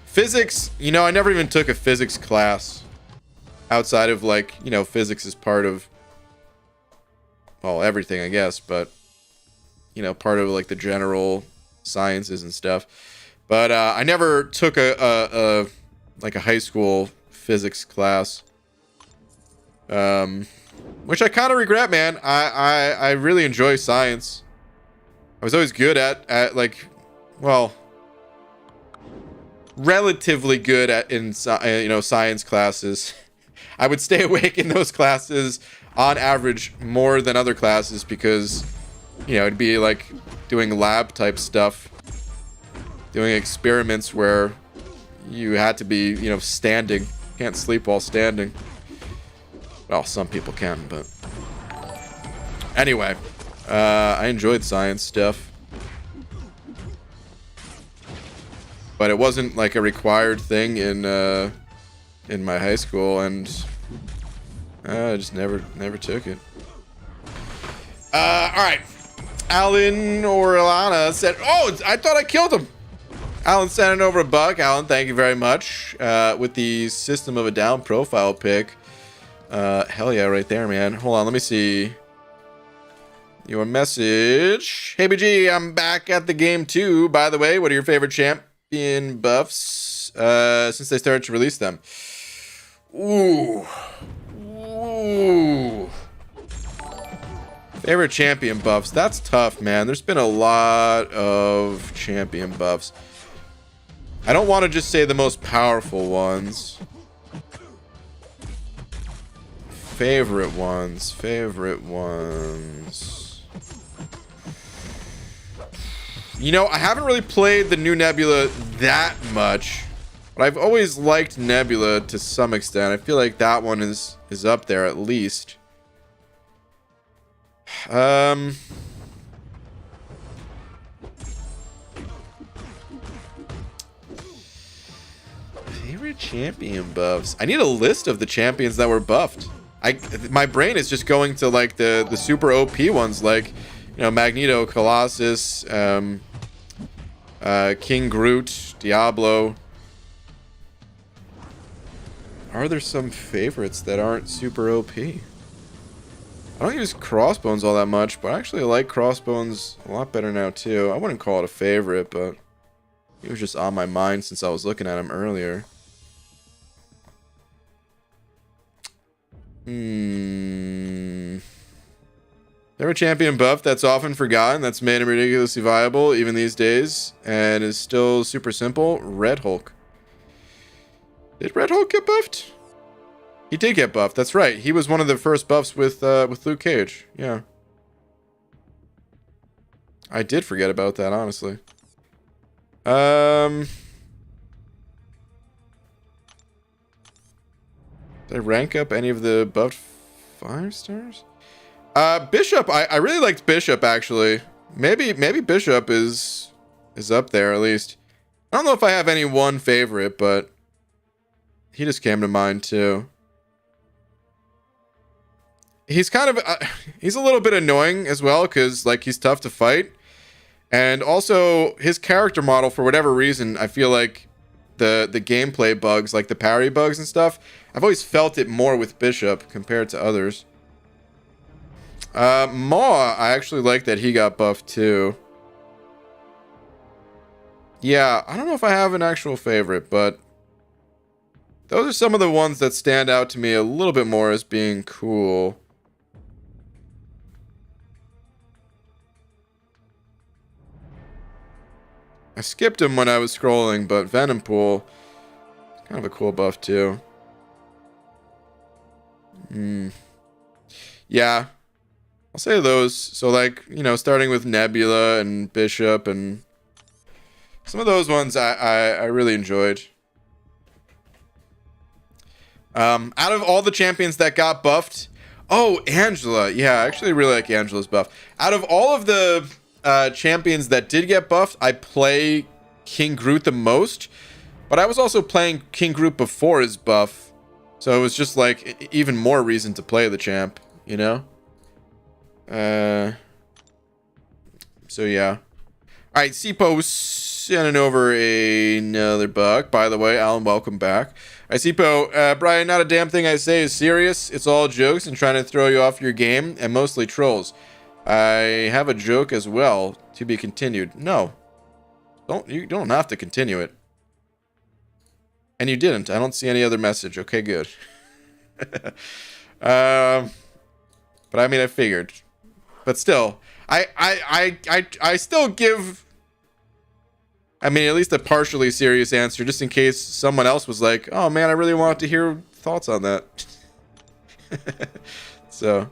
Physics, I never even took a physics class outside of, like, physics is part of, well, everything, I guess, but, part of, like, the general sciences and stuff. But I never took a high school physics class, which I kind of regret, man. I really enjoy science. I was always good at like, well, relatively good in science classes. I would stay awake in those classes on average more than other classes because it'd be like doing lab type stuff, doing experiments where you had to be standing. Can't sleep while standing. Well, some people can, but anyway, I enjoyed science stuff. But it wasn't like a required thing in my high school, and I just never took it. All right, Alan or Alana said, "Oh, I thought I killed him." Alan sent it over a buck. Alan, thank you very much. With the System of a Down profile pic. Hell yeah, right there, man. Hold on, let me see your message. Hey BG, I'm back at the game too. By the way, what are your favorite champion buffs since they started to release them? Ooh. Favorite champion buffs. That's tough, man. There's been a lot of champion buffs. I don't want to just say the most powerful ones. Favorite ones. I haven't really played the new Nebula that much, but I've always liked Nebula to some extent. I feel like that one is up there at least. Favorite champion buffs. I need a list of the champions that were buffed. my brain is just going to like the super OP ones, like, you know, Magneto, Colossus, King Groot, Diablo. Are there some favorites that aren't super OP? I don't use Crossbones all that much, but I actually like Crossbones a lot better now too. I wouldn't call it a favorite, but he was just on my mind since I was looking at him earlier. Never champion buff that's often forgotten, that's made him ridiculously viable even these days, and is still super simple. Red Hulk. Did Red Hulk get buffed? He did get buffed, that's right. He was one of the first buffs with Luke Cage. Yeah. I did forget about that, honestly. Did I rank up any of the buffed 5 stars? Bishop, I really liked Bishop, actually. Maybe Bishop is up there, at least. I don't know if I have any one favorite, but he just came to mind, too. He's kind of... he's a little bit annoying as well, because, like, he's tough to fight. And also, his character model, for whatever reason, I feel like the gameplay bugs, like the parry bugs and stuff, I've always felt it more with Bishop compared to others. Maw, I actually like that he got buffed too. Yeah, I don't know if I have an actual favorite, but those are some of the ones that stand out to me a little bit more as being cool. I skipped him when I was scrolling, but Venompool, kind of a cool buff too. Yeah, I'll say those. So, like, you know, starting with Nebula and Bishop, and some of those ones I really enjoyed. Out of all the champions that got buffed, oh, Angela. Yeah, I actually really like Angela's buff. Out of all of the champions that did get buffed, I play King Groot the most, but I was also playing King Groot before his buff, so it was just like even more reason to play the champ, you know. So yeah. All right, Sipo sending over another buck. By the way, Alan, welcome back. All right, Sipo, Brian, not a damn thing I say is serious. It's all jokes and trying to throw you off your game, and mostly trolls. I have a joke as well, to be continued. No. You don't have to continue it. And you didn't. I don't see any other message. Okay, good. But I mean, I figured. But still, I still give, I mean, at least a partially serious answer, just in case someone else was like, oh man, I really wanted to hear thoughts on that. So...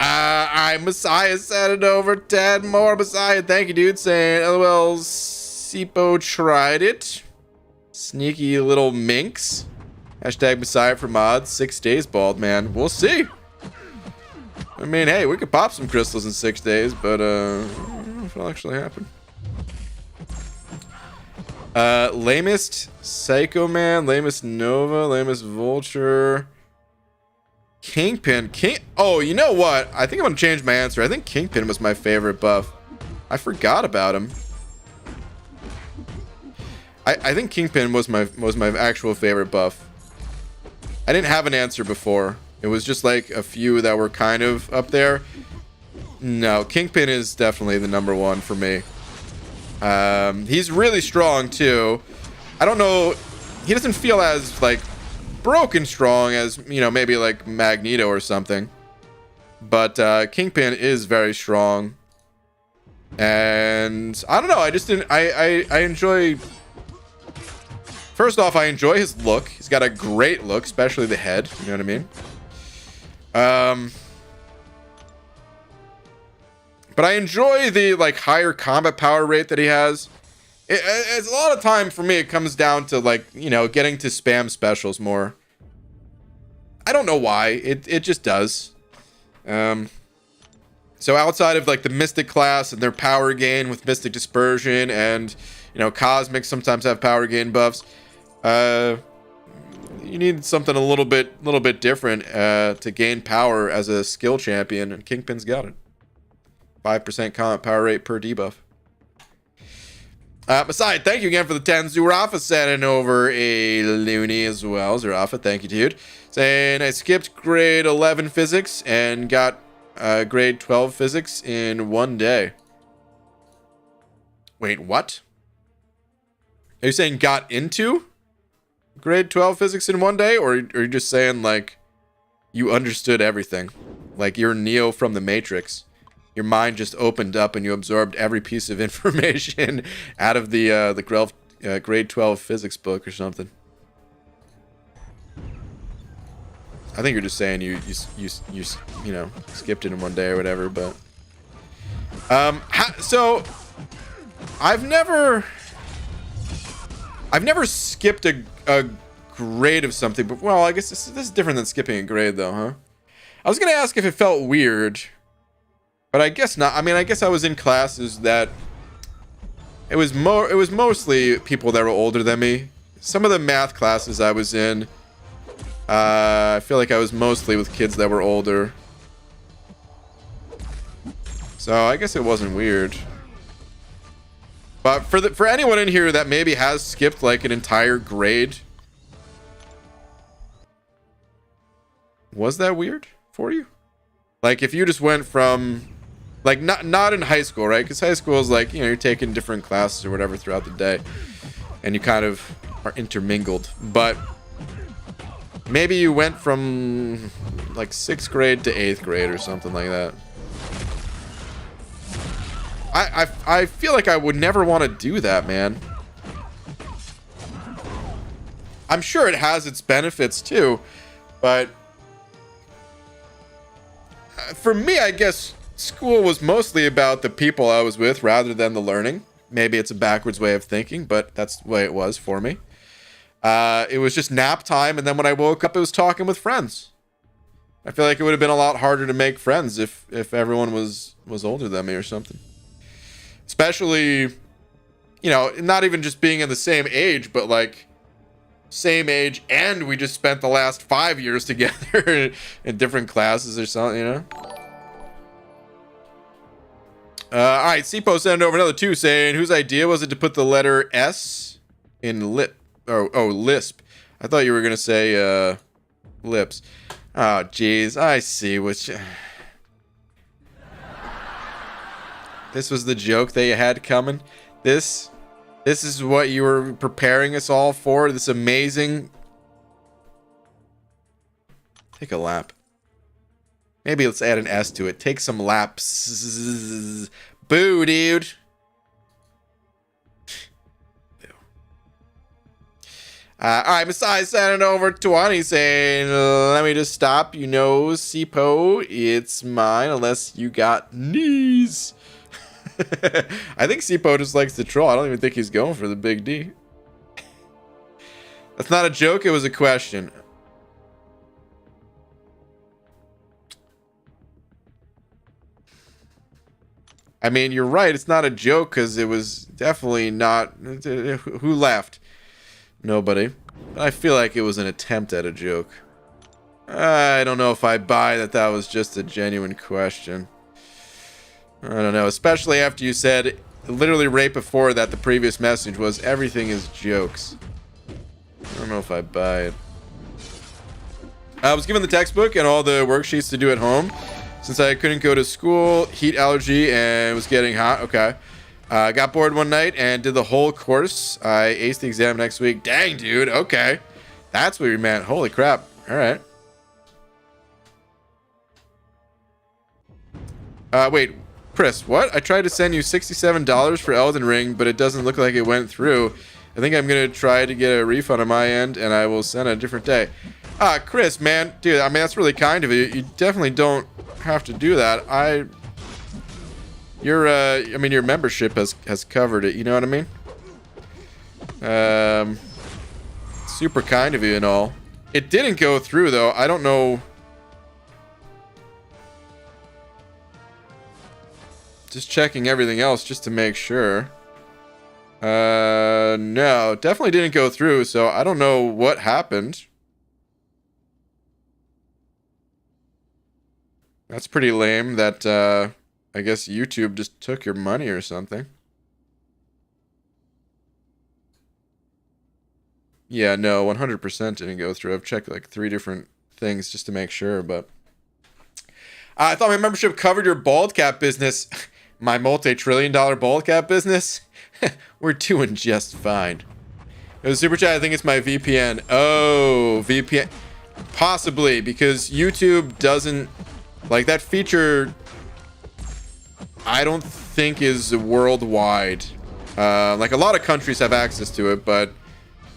I'm Messiah sent it over 10 more. Messiah, thank you, dude. Saying, LOL, Sipo tried it. Sneaky little minx. Hashtag Messiah for mods. 6 days, bald man. We'll see. I mean, hey, we could pop some crystals in 6 days, but I don't know if it'll actually happen. Lamest Psycho Man, Lamest Nova, Lamest Vulture. Kingpin. Oh, you know what? I think I'm gonna change my answer. I think Kingpin was my favorite buff. I forgot about him. I think Kingpin was my actual favorite buff. I didn't have an answer before. It was just like a few that were kind of up there. No, Kingpin is definitely the number one for me. He's really strong too. I don't know. He doesn't feel as like broken strong as, you know, maybe like Magneto or something, but Kingpin is very strong. And I don't know, I just didn't I enjoy, first off, I enjoy his look. He's got a great look, especially the head, you know what I mean? But I enjoy the like higher combat power rate that he has. It's a lot of time for me, it comes down to like, you know, getting to spam specials more. I don't know why. It just does. So outside of like the Mystic class and their power gain with Mystic Dispersion, and, you know, Cosmic sometimes have power gain buffs. You you need something a little bit different to gain power as a skill champion, and Kingpin's got it. 5% combat power rate per debuff. Masai, thank you again for the 10. Zurafa sending over a loony as well. Zurafa, thank you, dude. Saying I skipped grade 11 physics and got grade 12 physics in one day. Wait, what? Are you saying got into grade 12 physics in one day? Or are you just saying, like, you understood everything? Like, you're Neo from the Matrix. Your mind just opened up and you absorbed every piece of information out of the grade 12 physics book or something. I think you're just saying you know, skipped it in one day or whatever, but so I've never skipped a grade of something, but well, I guess this is different than skipping a grade though, huh? I was gonna ask if it felt weird, but I guess not. I mean, I guess I was in classes that it was mostly people that were older than me. Some of the math classes I was in, I feel like I was mostly with kids that were older. So I guess it wasn't weird. But for anyone in here that maybe has skipped like an entire grade, was that weird for you? Like if you just went from, like, not in high school, right? Because high school is like, you know, you're taking different classes or whatever throughout the day, and you kind of are intermingled. But maybe you went from like 6th grade to 8th grade or something like that. I feel like I would never want to do that, man. I'm sure it has its benefits too, but for me, I guess school was mostly about the people I was with rather than the learning. Maybe it's a backwards way of thinking, but that's the way it was for me. It was just nap time, and then when I woke up, it was talking with friends. I feel like it would have been a lot harder to make friends if everyone was older than me or something. Especially, you know, not even just being in the same age, but like same age, and we just spent the last 5 years together in different classes or something, you know? All right, Sipo sent over another 2 saying, whose idea was it to put the letter S in lip? Oh, lisp. I thought you were going to say lips. Oh, jeez. I see what you... This was the joke that you had coming. This is what you were preparing us all for. This amazing... Take a lap. Maybe let's add an S to it. Take some laps. Boo, dude. All right, Messiah sending over 20 saying, let me just stop. You know, Sipo, it's mine unless you got knees. I think Sipo just likes to troll. I don't even think he's going for the big D. That's not a joke. It was a question. I mean, you're right. It's not a joke because it was definitely not. Who laughed? Nobody. I feel like it was an attempt at a joke. I don't know if I buy that was just a genuine question. I don't know, especially after you said literally right before that the previous message was everything is jokes. I don't know if I buy it. I was given the textbook and all the worksheets to do at home since I couldn't go to school, heat allergy, and was getting hot. Okay. Got bored one night and did the whole course. I aced the exam next week. Dang, dude. Okay. That's what you meant. Holy crap. All right. Wait. Chris, what? I tried to send you $67 for Elden Ring, but it doesn't look like it went through. I think I'm going to try to get a refund on my end, and I will send it a different day. Chris, man. Dude, I mean, that's really kind of you. You definitely don't have to do that. I mean, your membership has covered it. You know what I mean? Super kind of you and all. It didn't go through, though. I don't know. Just checking everything else just to make sure. No, definitely didn't go through, so I don't know what happened. That's pretty lame that, I guess YouTube just took your money or something. Yeah, no, 100% didn't go through. I've checked like 3 different things just to make sure, but... I thought my membership covered your bald cap business. My multi-trillion-dollar bald cap business? We're doing just fine. It was super chat. I think it's my VPN. Oh, VPN. Possibly, because YouTube doesn't... Like, that feature... I don't think is worldwide. Like, a lot of countries have access to it, but...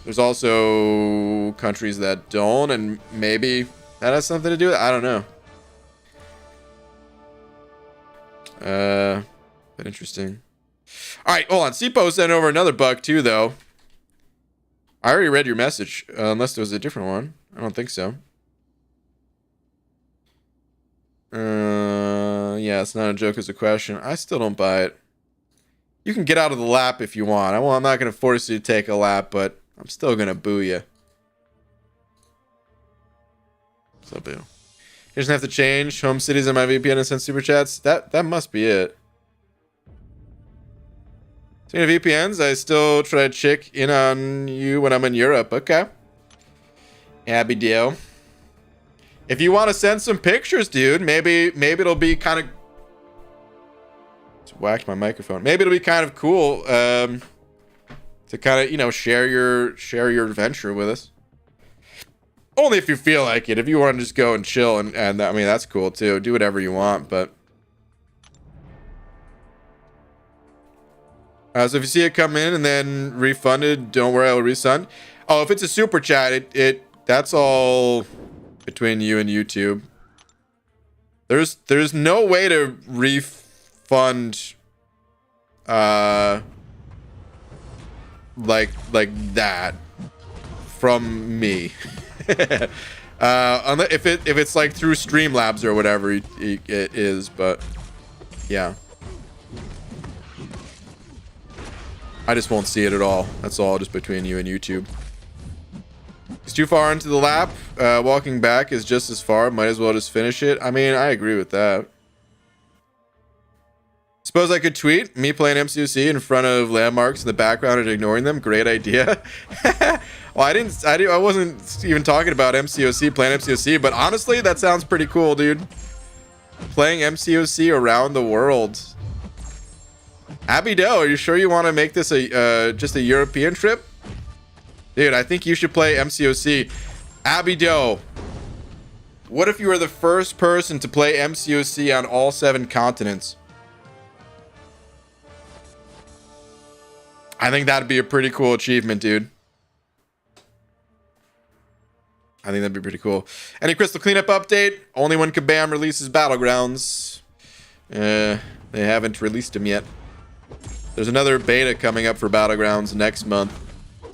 There's also countries that don't, and maybe that has something to do with it. I don't know. But interesting. All right, hold on. Sipo sent over another bug too, though. I already read your message, unless there was a different one. I don't think so. Yeah, it's not a joke, it's a question. I still don't buy it. You can get out of the lap if you want. I'm not going to force you to take a lap, but I'm still going to boo you. So boo. He doesn't have to change home cities on my VPN and send super chats. That must be it. Speaking of VPNs, I still try to check in on you when I'm in Europe. Okay. Happy deal. If you want to send some pictures, dude, maybe it'll be kind of... Just whacked my microphone. Maybe it'll be kind of cool to kind of, you know, share your adventure with us. Only if you feel like it. If you want to just go and chill, and I mean, that's cool too. Do whatever you want, but... So if you see it come in and then refunded, don't worry, I'll resend. Oh, if it's a super chat, that's all between you and YouTube. There's no way to refund like that from me. If it's like through Streamlabs or whatever it is, but yeah. I just won't see it at all. That's all just between you and YouTube. It's too far into the lap. Walking back is just as far. Might as well just finish it. I mean, I agree with that. Suppose I could tweet me playing MCOC in front of landmarks in the background and ignoring them. Great idea. Well, I wasn't even talking about MCOC, playing MCOC, but honestly, that sounds pretty cool, dude. Playing MCOC around the world. Abido, are you sure you want to make this just a European trip? Dude, I think you should play MCOC. Abido, what if you were the first person to play MCOC on all 7 continents? I think that'd be a pretty cool achievement, dude. I think that'd be pretty cool. Any Crystal Cleanup update? Only when Kabam releases Battlegrounds. They haven't released them yet. There's another beta coming up for Battlegrounds next month.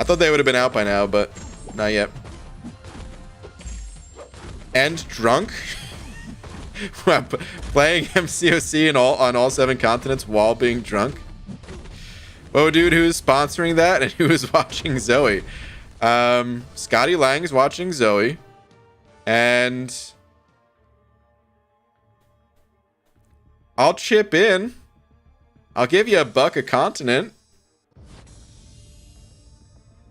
I thought they would have been out by now, but not yet. And drunk? Playing MCOC on all 7 continents while being drunk? Whoa, dude, who's sponsoring that and who is watching Zoe? Scotty Lang's watching Zoe. And I'll chip in. I'll give you $1 a continent.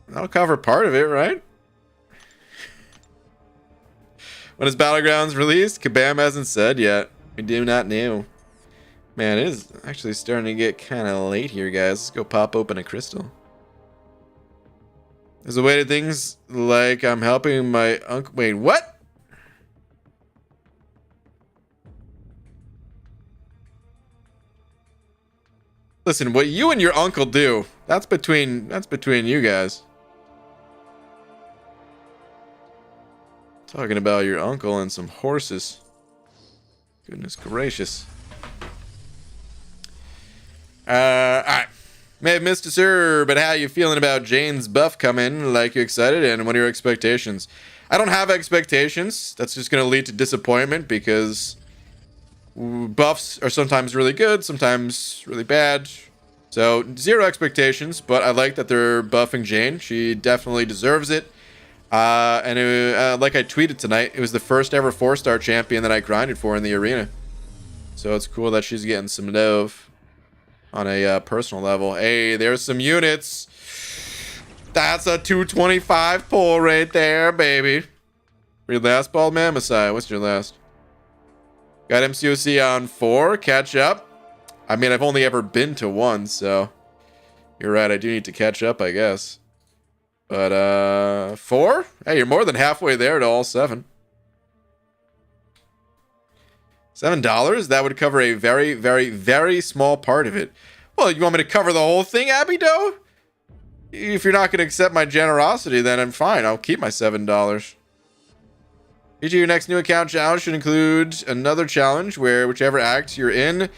That'll cover part of it, right? When is Battlegrounds released? Kabam hasn't said yet. We do not know. Man, it is actually starting to get kind of late here, guys. Let's go pop open a crystal. There's a way to things like I'm helping my uncle. Wait, what? Listen, what you and your uncle do, that's between you guys. Talking about your uncle and some horses. Goodness gracious. Alright. May have missed it, sir, but how you feeling about Jane's buff coming? Like, you excited? And what are your expectations? I don't have expectations. That's just going to lead to disappointment because buffs are sometimes really good, sometimes really bad. So, 0 expectations, but I like that they're buffing Jane. She definitely deserves it. And like I tweeted tonight, it was the first ever 4-star champion that I grinded for in the arena. So it's cool that she's getting some love on a personal level. Hey, there's some units. That's a 225 pull right there, baby. Your last bald man, Messiah. What's your last? Got MCOC on 4. Catch up. I mean, I've only ever been to 1, so you're right. I do need to catch up, I guess. But 4? Hey, you're more than halfway there to all 7. $7? That would cover a very, very, very small part of it. Well, you want me to cover the whole thing, Abby Doe? If you're not going to accept my generosity, then I'm fine. I'll keep my $7. Each of your next new account challenge should include another challenge where whichever act you're in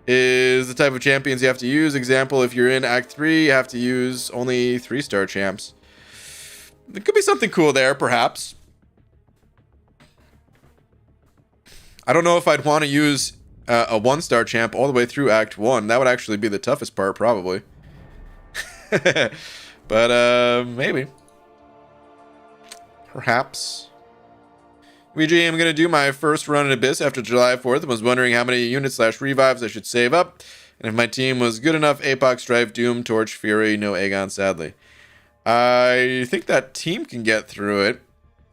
is the type of champions you have to use. Example, if you're in Act 3, you have to use only 3-star champs. There could be something cool there, perhaps. I don't know if I'd want to use a 1-star champ all the way through Act 1. That would actually be the toughest part, probably. But, maybe. Perhaps. VG, I'm going to do my first run in Abyss after July 4th and was wondering how many units/revives I should save up. And if my team was good enough, Apoc, Strife, Doom, Torch, Fury, no Aegon, sadly. I think that team can get through it.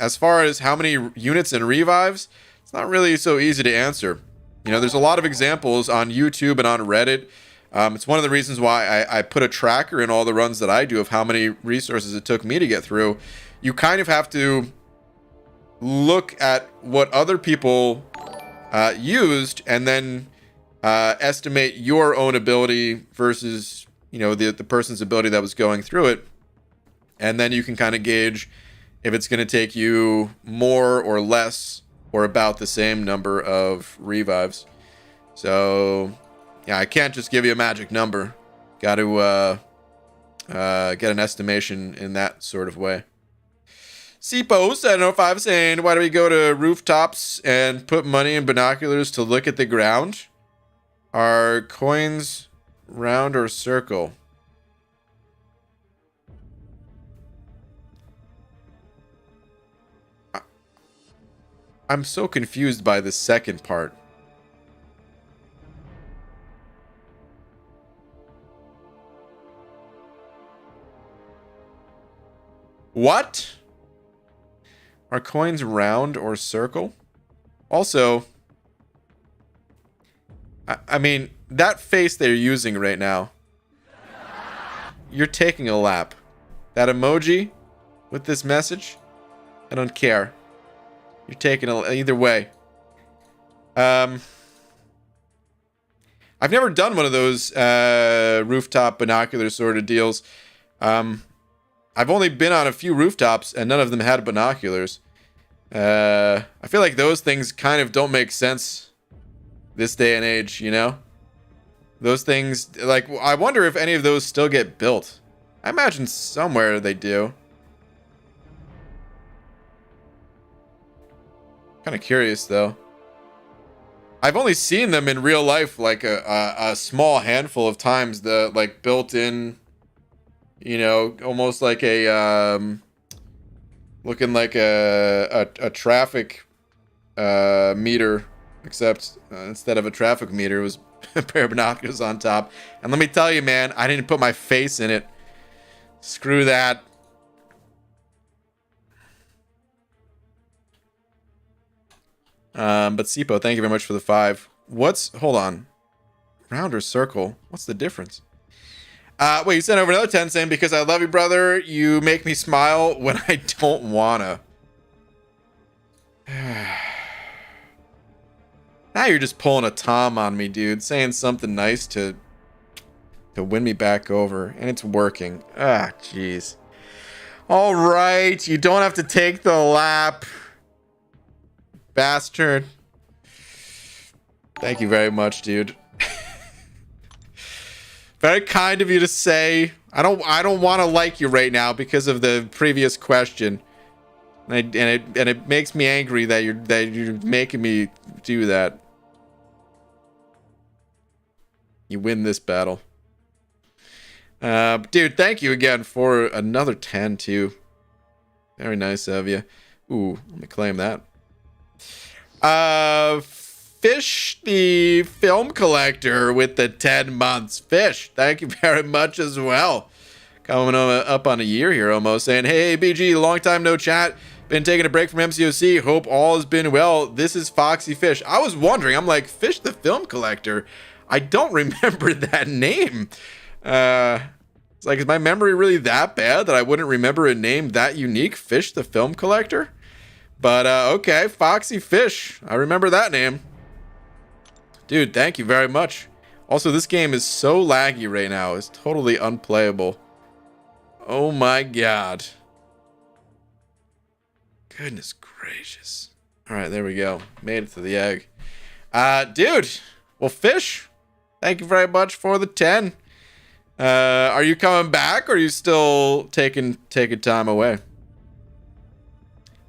As far as how many units and revives, it's not really so easy to answer. You know, there's a lot of examples on YouTube and on Reddit. It's one of the reasons why I put a tracker in all the runs that I do of how many resources it took me to get through. You kind of have to look at what other people used and then estimate your own ability versus, you know, the person's ability that was going through it. And then you can kind of gauge if it's going to take you more or less or about the same number of revives. So, yeah, I can't just give you a magic number. Got to get an estimation in that sort of way. C-Post, I don't know if I'm saying, why do we go to rooftops and put money in binoculars to look at the ground? Are coins round or circle? I'm so confused by the second part. What? Are coins round or circle? Also, I mean, that face they're using right now. You're taking a lap. That emoji with this message, I don't care. You're taking either way. I've never done one of those rooftop binocular sort of deals. I've only been on a few rooftops and none of them had binoculars. I feel like those things kind of don't make sense this day and age, you know? Those things, like, I wonder if any of those still get built. I imagine somewhere they do. Kind of curious, though. I've only seen them in real life like a small handful of times. The like built-in, you know, almost like a looking like a traffic meter, except instead of a traffic meter, it was a pair of binoculars on top. And let me tell you, man, I didn't put my face in it. Screw that. But Sipo, thank you very much for the 5. Hold on. Round or circle? What's the difference? Wait, you sent over another 10 saying, because I love you, brother, you make me smile when I don't wanna. Now you're just pulling a Tom on me, dude. Saying something nice to win me back over. And it's working. Ah, jeez. All right. You don't have to take the lap. Bastard. Thank you very much, dude. Very kind of you to say. I don't want to like you right now because of the previous question. And it makes me angry that you're making me do that. You win this battle. Dude, thank you again for another 10 too. Very nice of you. Ooh, let me claim that. Fish, the film collector, with the 10 months. Fish, thank you very much as well. Coming up on a year here almost, saying, hey, BG, long time no chat. Been taking a break from MCOC. Hope all has been well. This is Foxy Fish. I was wondering, I'm like, Fish the film collector? I don't remember that name. It's like, is my memory really that bad that I wouldn't remember a name that unique? Fish the film collector? But, okay, Foxy Fish. I remember that name. Dude, thank you very much. Also, this game is so laggy right now. It's totally unplayable. Oh my god. Goodness gracious. Alright, there we go. Made it to the egg. Dude. Well, Fish, thank you very much for the 10. Are you coming back, or are you still taking time away?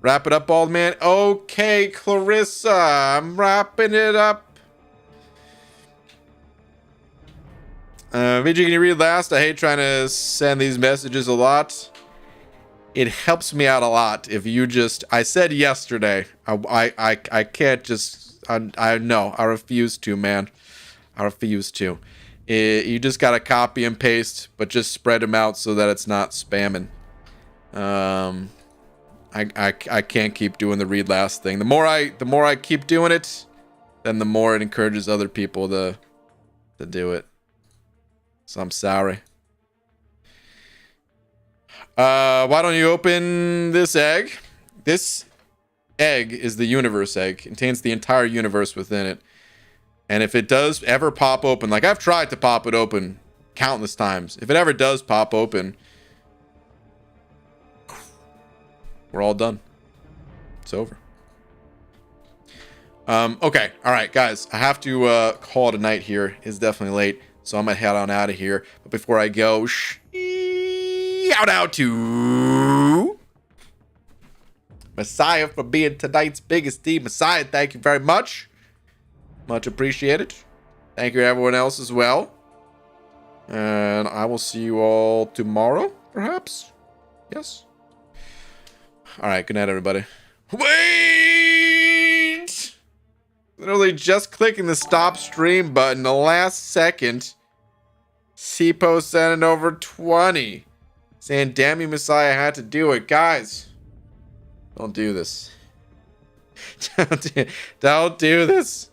Wrap it up, bald man. Okay, Clarissa, I'm wrapping it up. VG, can you read last? I hate trying to send these messages a lot. It helps me out a lot if you just... I said yesterday. I can't just... I know. I refuse to, man. I refuse to. You just gotta copy and paste, but just spread them out so that it's not spamming. I can't keep doing the read last thing. The more I keep doing it, then the more it encourages other people to do it. So I'm sorry. Why don't you open this egg? This egg is the universe egg. It contains the entire universe within it. And if it does ever pop open, like I've tried to pop it open countless times. If it ever does pop open, we're all done. It's over. Okay. All right, guys. I have to call it a night here. It's definitely late. So I'm going to head on out of here. But before I go, shout out to Messiah for being tonight's biggest team. Messiah, thank you very much. Much appreciated. Thank you to everyone else as well. And I will see you all tomorrow, perhaps. Yes. All right. Good night, everybody. Wait! Literally just clicking the stop stream button the last second. CPO sending over 20. Saying, damn you, Messiah, I had to do it. Guys, don't do this. Don't do this.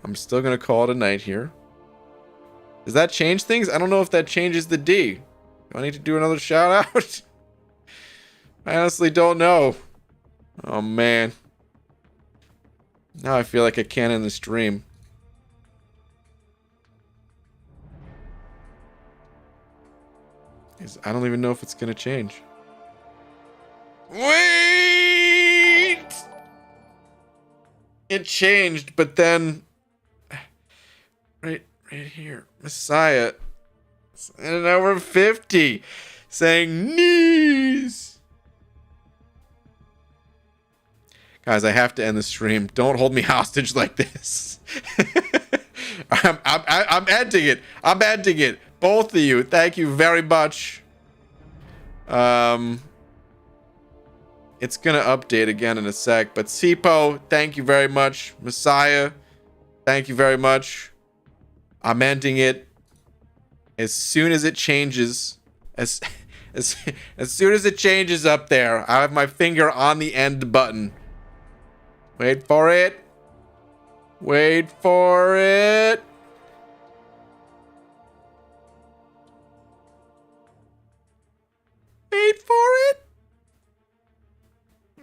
I'm still going to call it a night here. Does that change things? I don't know if that changes the D. Do I need to do another shout out? I honestly don't know. Oh, man. Now I feel like I can't end the stream. I don't even know if it's going to change. Wait! It changed, but then... Right here. Messiah. And over 50. Saying knees. Guys, I have to end the stream. Don't hold me hostage like this. I'm ending it. I'm ending it. Both of you. Thank you very much. It's gonna update again in a sec. But Sipo, thank you very much. Messiah, thank you very much. I'm ending it as soon as it changes. As soon as it changes up there, I have my finger on the end button. Wait for it. Wait for it. Wait for it.